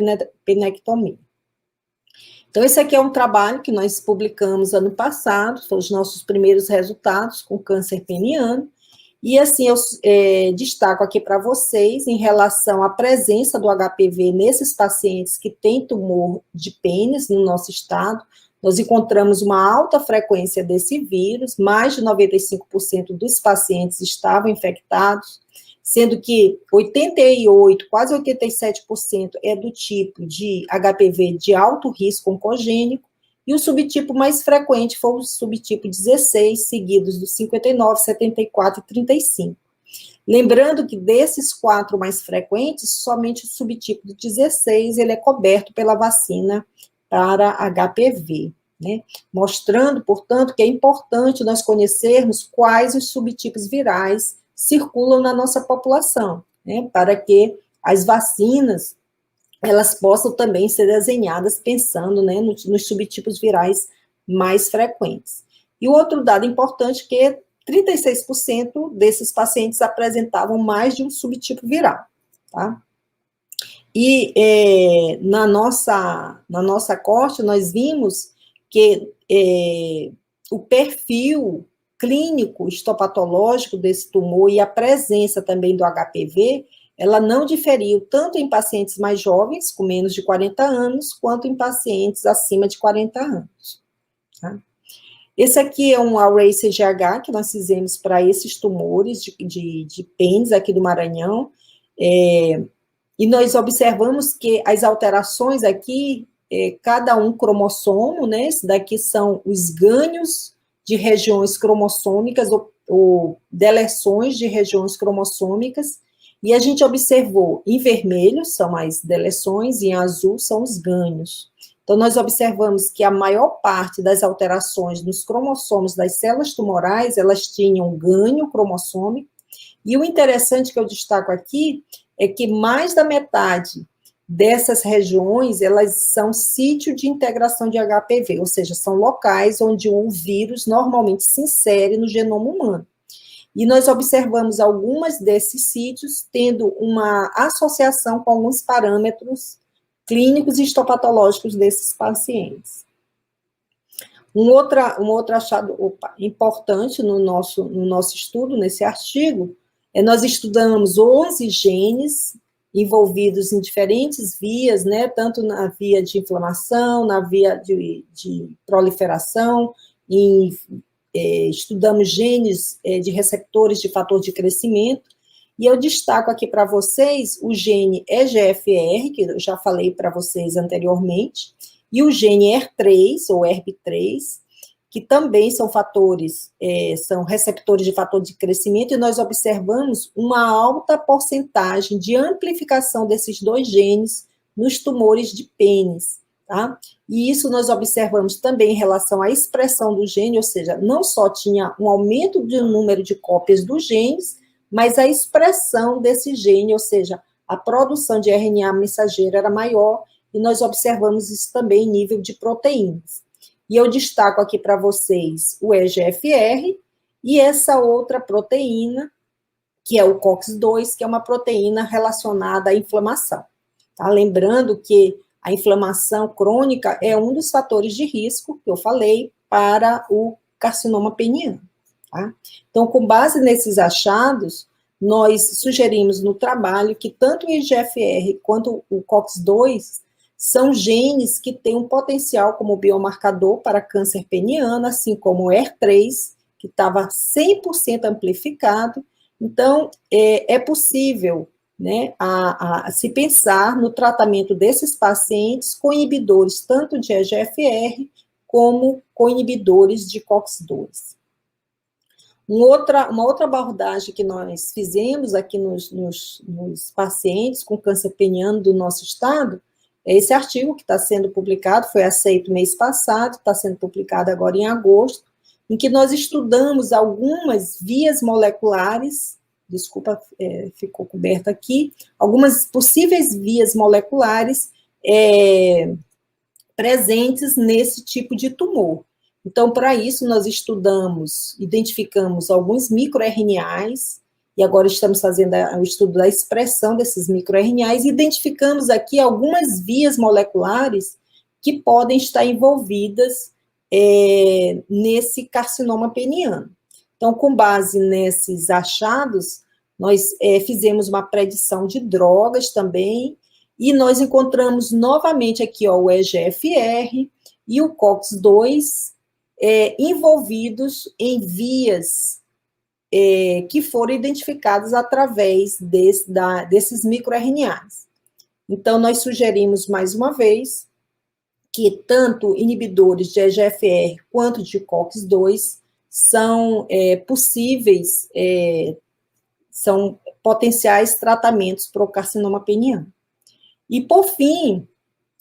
Speaker 2: penectomia. Então, esse aqui é um trabalho que nós publicamos ano passado, são os nossos primeiros resultados com câncer peniano, e assim eu destaco aqui para vocês, em relação à presença do HPV nesses pacientes que têm tumor de pênis no nosso estado, nós encontramos uma alta frequência desse vírus, mais de 95% dos pacientes estavam infectados, sendo que 88%, quase 87% é do tipo de HPV de alto risco oncogênico, e o subtipo mais frequente foi o subtipo 16, seguidos dos 59, 74 e 35. Lembrando que desses 4 mais frequentes, somente o subtipo do 16 ele é coberto pela vacina para HPV, né? Mostrando, portanto, que é importante nós conhecermos quais os subtipos virais circulam na nossa população, né? Para que as vacinas elas possam também ser desenhadas pensando, né, nos subtipos virais mais frequentes. E o outro dado importante é que 36% desses pacientes apresentavam mais de um subtipo viral, tá? E na nossa corte, nós vimos que o perfil clínico histopatológico desse tumor e a presença também do HPV, ela não diferiu tanto em pacientes mais jovens, com menos de 40 anos, quanto em pacientes acima de 40 anos. Tá? Esse aqui é um array CGH que nós fizemos para esses tumores de pênis aqui do Maranhão, e nós observamos que as alterações aqui, cada um cromossomo, né, esse daqui são os ganhos de regiões cromossômicas, ou deleções de regiões cromossômicas, e a gente observou, em vermelho são as deleções, e em azul são os ganhos. Então, nós observamos que a maior parte das alterações nos cromossomos das células tumorais, elas tinham ganho cromossômico, e o interessante que eu destaco aqui é que mais da metade dessas regiões, elas são sítio de integração de HPV, ou seja, são locais onde o vírus normalmente se insere no genoma humano. E nós observamos algumas desses sítios tendo uma associação com alguns parâmetros clínicos e histopatológicos desses pacientes. Um outro achado importante no nosso estudo, nesse artigo, nós estudamos 11 genes envolvidos em diferentes vias, né, tanto na via de inflamação, na via de proliferação, estudamos genes de receptores de fator de crescimento, e eu destaco aqui para vocês o gene EGFR, que eu já falei para vocês anteriormente, e o gene ER3, ou ERB3, que também são fatores, são receptores de fator de crescimento, e nós observamos uma alta porcentagem de amplificação desses dois genes nos tumores de pênis, tá? E isso nós observamos também em relação à expressão do gene, ou seja, não só tinha um aumento do número de cópias dos genes, mas a expressão desse gene, ou seja, a produção de RNA mensageiro era maior, e nós observamos isso também em nível de proteínas. E eu destaco aqui para vocês o EGFR e essa outra proteína, que é o COX-2, que é uma proteína relacionada à inflamação. Tá? Lembrando que a inflamação crônica é um dos fatores de risco, que eu falei, para o carcinoma peniano. Tá? Então, com base nesses achados, nós sugerimos no trabalho que tanto o EGFR quanto o COX-2 são genes que têm um potencial como biomarcador para câncer peniano, assim como o ER3, que estava 100% amplificado. Então, é possível, né, se pensar no tratamento desses pacientes com inibidores tanto de EGFR como com inibidores de COX-2. Uma outra abordagem que nós fizemos aqui nos pacientes com câncer peniano do nosso estado, é esse artigo que está sendo publicado, foi aceito mês passado, está sendo publicado agora em agosto, em que nós estudamos algumas vias moleculares, desculpa, ficou coberto aqui, algumas possíveis vias moleculares presentes nesse tipo de tumor. Então, para isso, nós identificamos alguns microRNAs, e agora estamos fazendo o estudo da expressão desses microRNAs, e identificamos aqui algumas vias moleculares que podem estar envolvidas nesse carcinoma peniano. Então, com base nesses achados, nós fizemos uma predição de drogas também, e nós encontramos novamente aqui o EGFR e o COX-2 envolvidos em vias que foram identificadas através desses microRNAs. Então, nós sugerimos, mais uma vez, que tanto inibidores de EGFR quanto de COX-2 são possíveis, são potenciais tratamentos para o carcinoma peniano. E, por fim,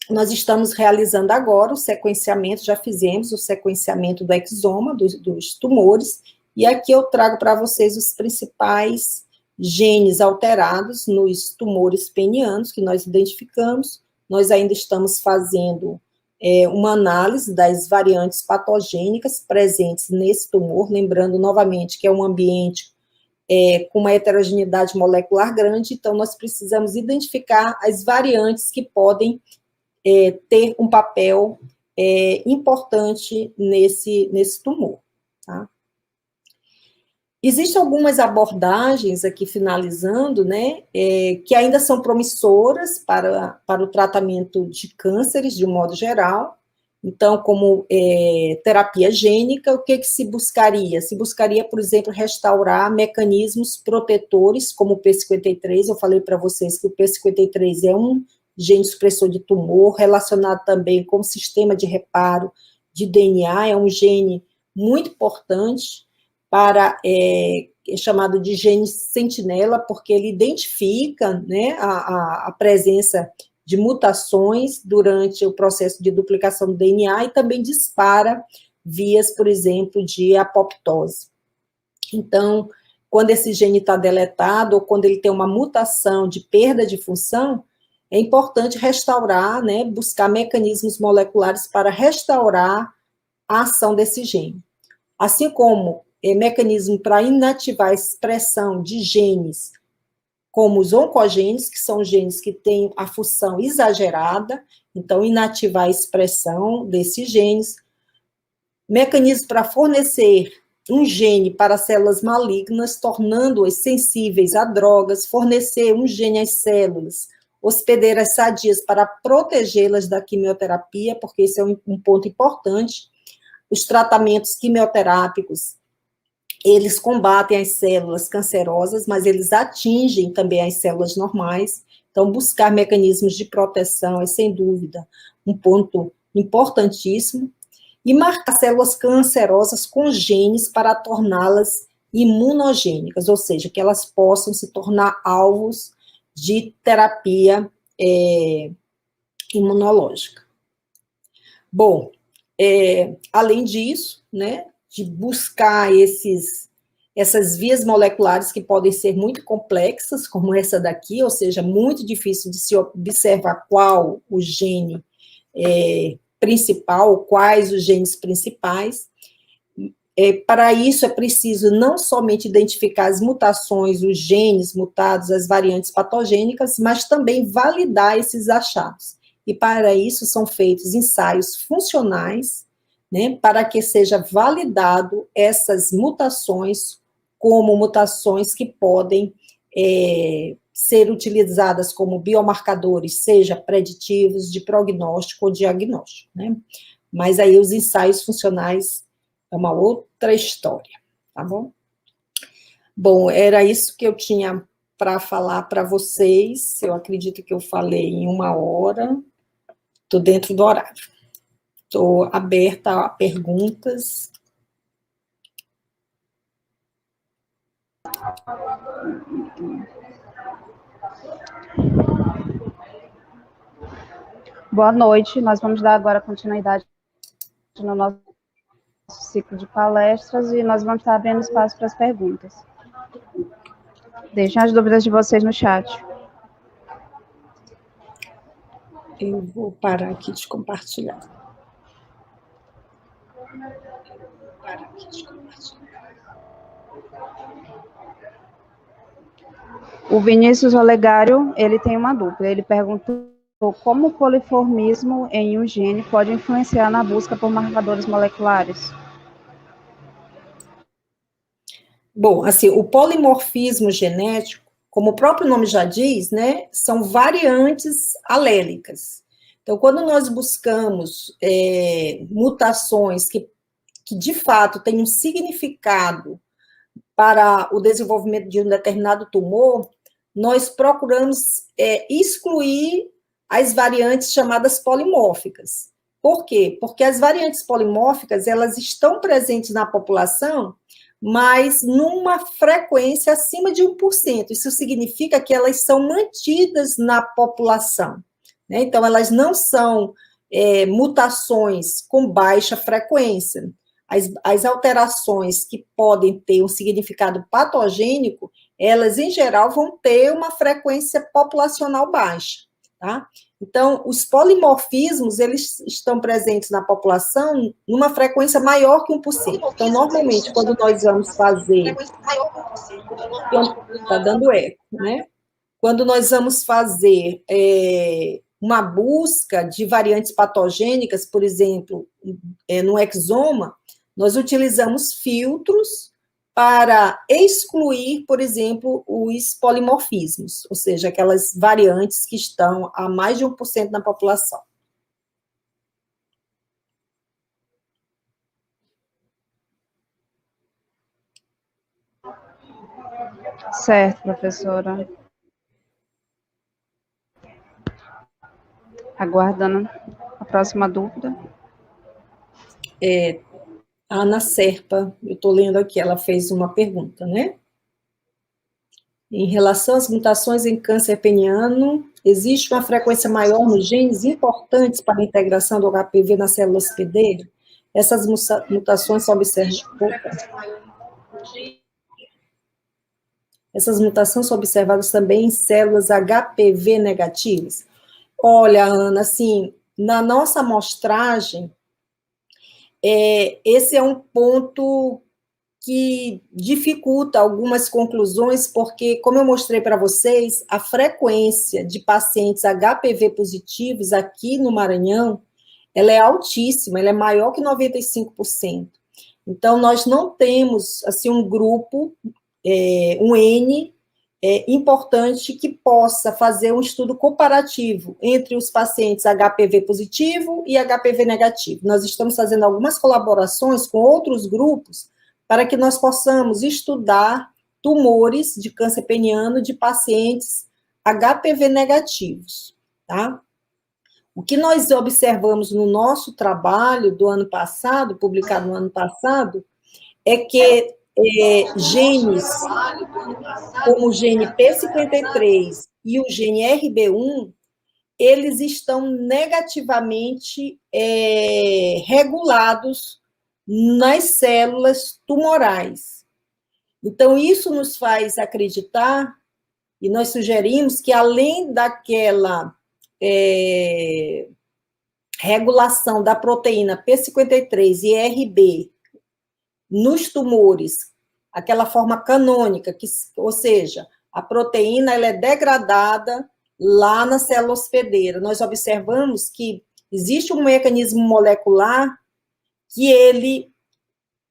Speaker 2: nós estamos realizando agora o sequenciamento, já fizemos o sequenciamento do exoma, dos tumores, e aqui eu trago para vocês os principais genes alterados nos tumores penianos que nós identificamos. Nós ainda estamos fazendo uma análise das variantes patogênicas presentes nesse tumor, lembrando novamente que é um ambiente com uma heterogeneidade molecular grande, então nós precisamos identificar as variantes que podem ter um papel importante nesse tumor, tá? Existem algumas abordagens aqui, finalizando, né, que ainda são promissoras para o tratamento de cânceres, de um modo geral. Então, como terapia gênica, o que se buscaria? Se buscaria, por exemplo, restaurar mecanismos protetores, como o P53. Eu falei para vocês que o P53 é um gene supressor de tumor, relacionado também com o sistema de reparo de DNA, é um gene muito importante para, chamado de gene sentinela, porque ele identifica, né, a presença de mutações durante o processo de duplicação do DNA e também dispara vias, por exemplo, de apoptose. Então, quando esse gene está deletado, ou quando ele tem uma mutação de perda de função, é importante restaurar, né, buscar mecanismos moleculares para restaurar a ação desse gene. Assim como mecanismo para inativar a expressão de genes, como os oncogenes, que são genes que têm a função exagerada, então inativar a expressão desses genes. Mecanismo para fornecer um gene para células malignas, tornando-as sensíveis a drogas, fornecer um gene às células hospedeiras sadias para protegê-las da quimioterapia, porque esse é um ponto importante. Os tratamentos quimioterápicos, eles combatem as células cancerosas, mas eles atingem também as células normais. Então, buscar mecanismos de proteção é, sem dúvida, um ponto importantíssimo. E marcar células cancerosas com genes para torná-las imunogênicas, ou seja, que elas possam se tornar alvos de terapia imunológica. Bom, além disso, né, de buscar essas vias moleculares que podem ser muito complexas, como essa daqui, ou seja, muito difícil de se observar qual o gene principal, quais os genes principais. Para isso é preciso não somente identificar as mutações, os genes mutados, as variantes patogênicas, mas também validar esses achados. E para isso são feitos ensaios funcionais, né, para que seja validado essas mutações como mutações que podem ser utilizadas como biomarcadores, seja preditivos de prognóstico ou diagnóstico, né? Mas aí os ensaios funcionais é uma outra história, tá bom? Bom, era isso que eu tinha para falar para vocês. Eu acredito que eu falei em 1 hora. Estou dentro do horário. Estou aberta a perguntas.
Speaker 3: Boa noite. Nós vamos dar agora continuidade no nosso ciclo de palestras e nós vamos estar abrindo espaço para as perguntas. Deixem as dúvidas de vocês no chat.
Speaker 2: Eu vou parar aqui de compartilhar.
Speaker 3: O Vinícius Olegário, ele tem uma dúvida. Ele perguntou como o poliformismo em um gene pode influenciar na busca por marcadores moleculares.
Speaker 2: Bom, assim, o polimorfismo genético, como o próprio nome já diz, né, são variantes alélicas. Então, quando nós buscamos mutações que de fato têm um significado para o desenvolvimento de um determinado tumor, nós procuramos excluir as variantes chamadas polimórficas. Por quê? Porque as variantes polimórficas, elas estão presentes na população, mas numa frequência acima de 1%. Isso significa que elas são mantidas na população, né? Então, elas não são mutações com baixa frequência. As alterações que podem ter um significado patogênico, elas, em geral, vão ter uma frequência populacional baixa, tá? Então, os polimorfismos, eles estão presentes na população numa frequência maior que 1%. Então, normalmente, quando nós vamos fazer... Está dando eco, né? Quando nós vamos fazer uma busca de variantes patogênicas, por exemplo, no exoma, nós utilizamos filtros para excluir, por exemplo, os polimorfismos, ou seja, aquelas variantes que estão a mais de 1% na população.
Speaker 3: Certo, professora. Aguardando a próxima dúvida.
Speaker 2: A Ana Serpa, eu estou lendo aqui, ela fez uma pergunta, né? Em relação às mutações em câncer peniano, existe uma frequência maior nos genes importantes para a integração do HPV na célula hospedeira? Essas mutações são observadas também em células HPV negativas? Olha, Ana, assim, na nossa amostragem, esse é um ponto que dificulta algumas conclusões, porque, como eu mostrei para vocês, a frequência de pacientes HPV positivos aqui no Maranhão, ela é altíssima, ela é maior que 95%. Então, nós não temos, assim, um grupo, um N, importante que possa fazer um estudo comparativo entre os pacientes HPV positivo e HPV negativo. Nós estamos fazendo algumas colaborações com outros grupos para que nós possamos estudar tumores de câncer peniano de pacientes HPV negativos, tá? O que nós observamos no nosso trabalho do ano passado, publicado no ano passado, é que genes como o gene P53 e o gene RB1, eles estão negativamente regulados nas células tumorais. Então, isso nos faz acreditar, e nós sugerimos que, além daquela regulação da proteína P53 e RB nos tumores, aquela forma canônica, ou seja, a proteína ela é degradada lá na célula hospedeira. Nós observamos que existe um mecanismo molecular que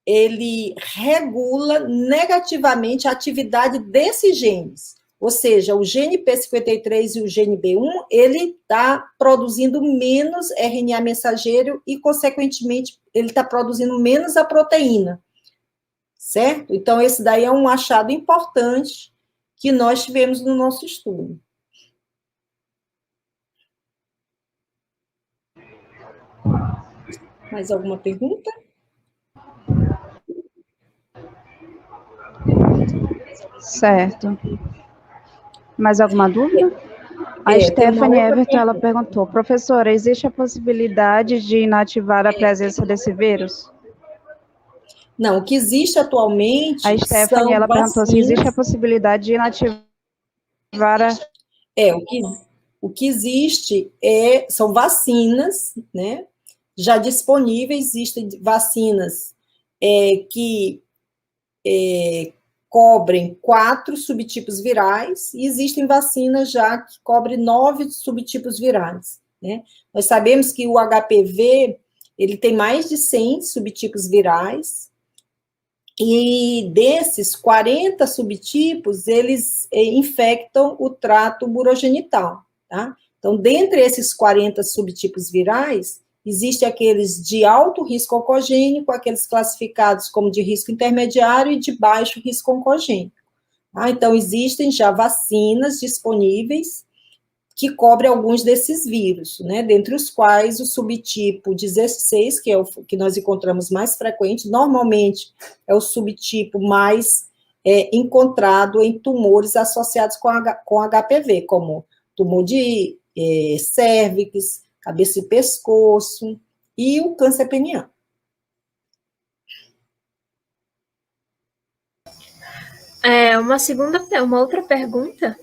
Speaker 2: ele regula negativamente a atividade desses genes. Ou seja, o gene P53 e o gene B1, ele está produzindo menos RNA mensageiro e, consequentemente, ele está produzindo menos a proteína. Certo? Então, esse daí é um achado importante que nós tivemos no nosso estudo. Mais alguma pergunta?
Speaker 3: Certo. Mais alguma dúvida? A Stephanie Everton, ela perguntou, professora, existe a possibilidade de inativar a presença desse vírus?
Speaker 2: Não, o que existe atualmente
Speaker 3: a Stephanie, ela perguntou se existe a possibilidade de inativar
Speaker 2: o que existe são vacinas, né, já disponíveis, existem vacinas que cobrem 4 subtipos virais, e existem vacinas já que cobrem 9 subtipos virais, né? Nós sabemos que o HPV, ele tem mais de 100 subtipos virais, e desses 40 subtipos, eles infectam o trato urogenital, tá? Então, dentre esses 40 subtipos virais, existem aqueles de alto risco oncogênico, aqueles classificados como de risco intermediário e de baixo risco oncogênico. Tá? Então, existem já vacinas disponíveis que cobrem alguns desses vírus, né? Dentre os quais o subtipo 16, que é o que nós encontramos mais frequente, normalmente é o subtipo mais encontrado em tumores associados com HPV, como tumor de cérvix, cabeça e pescoço, e o câncer peniano.
Speaker 1: Uma outra pergunta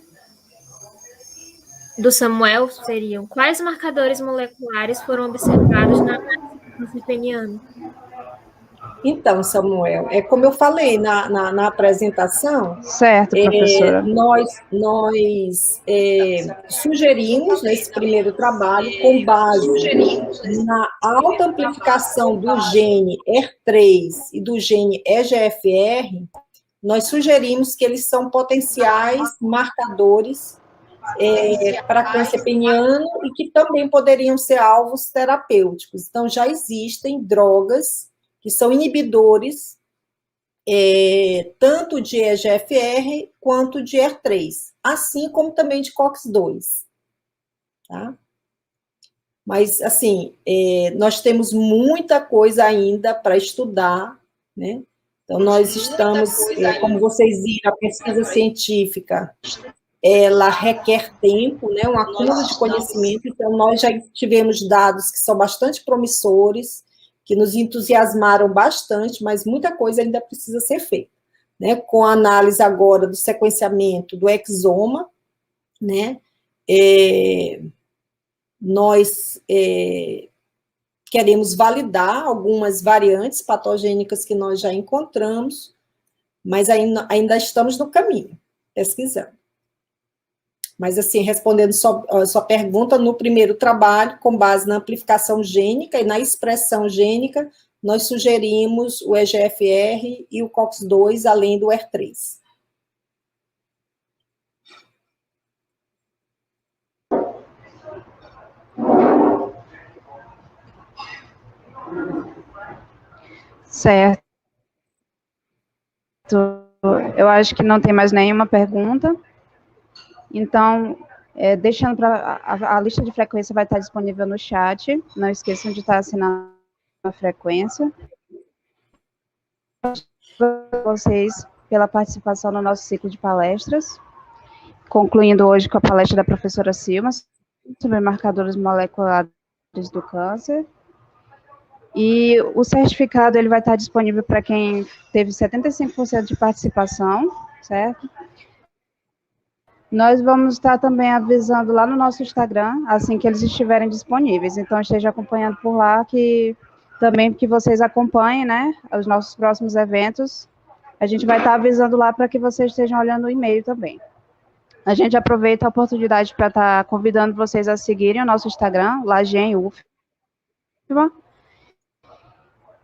Speaker 1: do Samuel seriam: quais marcadores moleculares foram observados na análise do câncer peniano?
Speaker 2: Então, Samuel, como eu falei na apresentação,
Speaker 3: Certo, professora.
Speaker 2: nós sugerimos nesse primeiro trabalho, com base na alta amplificação do gene ER3 e do gene EGFR, nós sugerimos que eles são potenciais marcadores para câncer peniano e que também poderiam ser alvos terapêuticos. Então, já existem drogas que são inibidores tanto de EGFR quanto de ER3, assim como também de COX-2. Tá? Mas, assim, nós temos muita coisa ainda para estudar, né? Então, nós estamos, como vocês viram, a pesquisa científica, ela requer tempo, né? Um acúmulo de conhecimento, então nós já tivemos dados que são bastante promissores, que nos entusiasmaram bastante, mas muita coisa ainda precisa ser feita, né? Com a análise agora do sequenciamento do exoma, né? Nós queremos validar algumas variantes patogênicas que nós já encontramos, mas ainda estamos no caminho, pesquisando. Mas, assim, respondendo sua pergunta, no primeiro trabalho, com base na amplificação gênica e na expressão gênica, nós sugerimos o EGFR e o COX-2, além do ER3.
Speaker 3: Certo. Eu acho que não tem mais nenhuma pergunta. Então, deixando para a lista de frequência vai estar disponível no chat. Não esqueçam de estar assinando a frequência. Vocês pela participação no nosso ciclo de palestras, concluindo hoje com a palestra da professora Silma sobre marcadores moleculares do câncer. E o certificado ele vai estar disponível para quem teve 75% de participação, certo? Nós vamos estar também avisando lá no nosso Instagram, assim que eles estiverem disponíveis. Então, esteja acompanhando por lá, também que vocês acompanhem, né, os nossos próximos eventos. A gente vai estar avisando lá para que vocês estejam olhando o e-mail também. A gente aproveita a oportunidade para estar convidando vocês a seguirem o nosso Instagram, Lagem UFBA.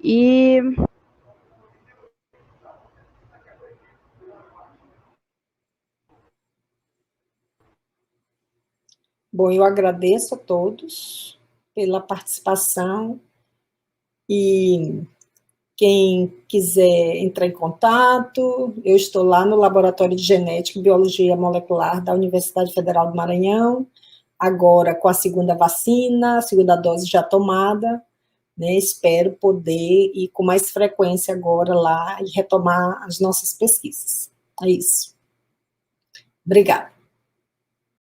Speaker 3: E
Speaker 2: bom, eu agradeço a todos pela participação e quem quiser entrar em contato, eu estou lá no Laboratório de Genética e Biologia Molecular da Universidade Federal do Maranhão, agora com a segunda vacina, a segunda dose já tomada, né? Espero poder ir com mais frequência agora lá e retomar as nossas pesquisas. É isso. Obrigada.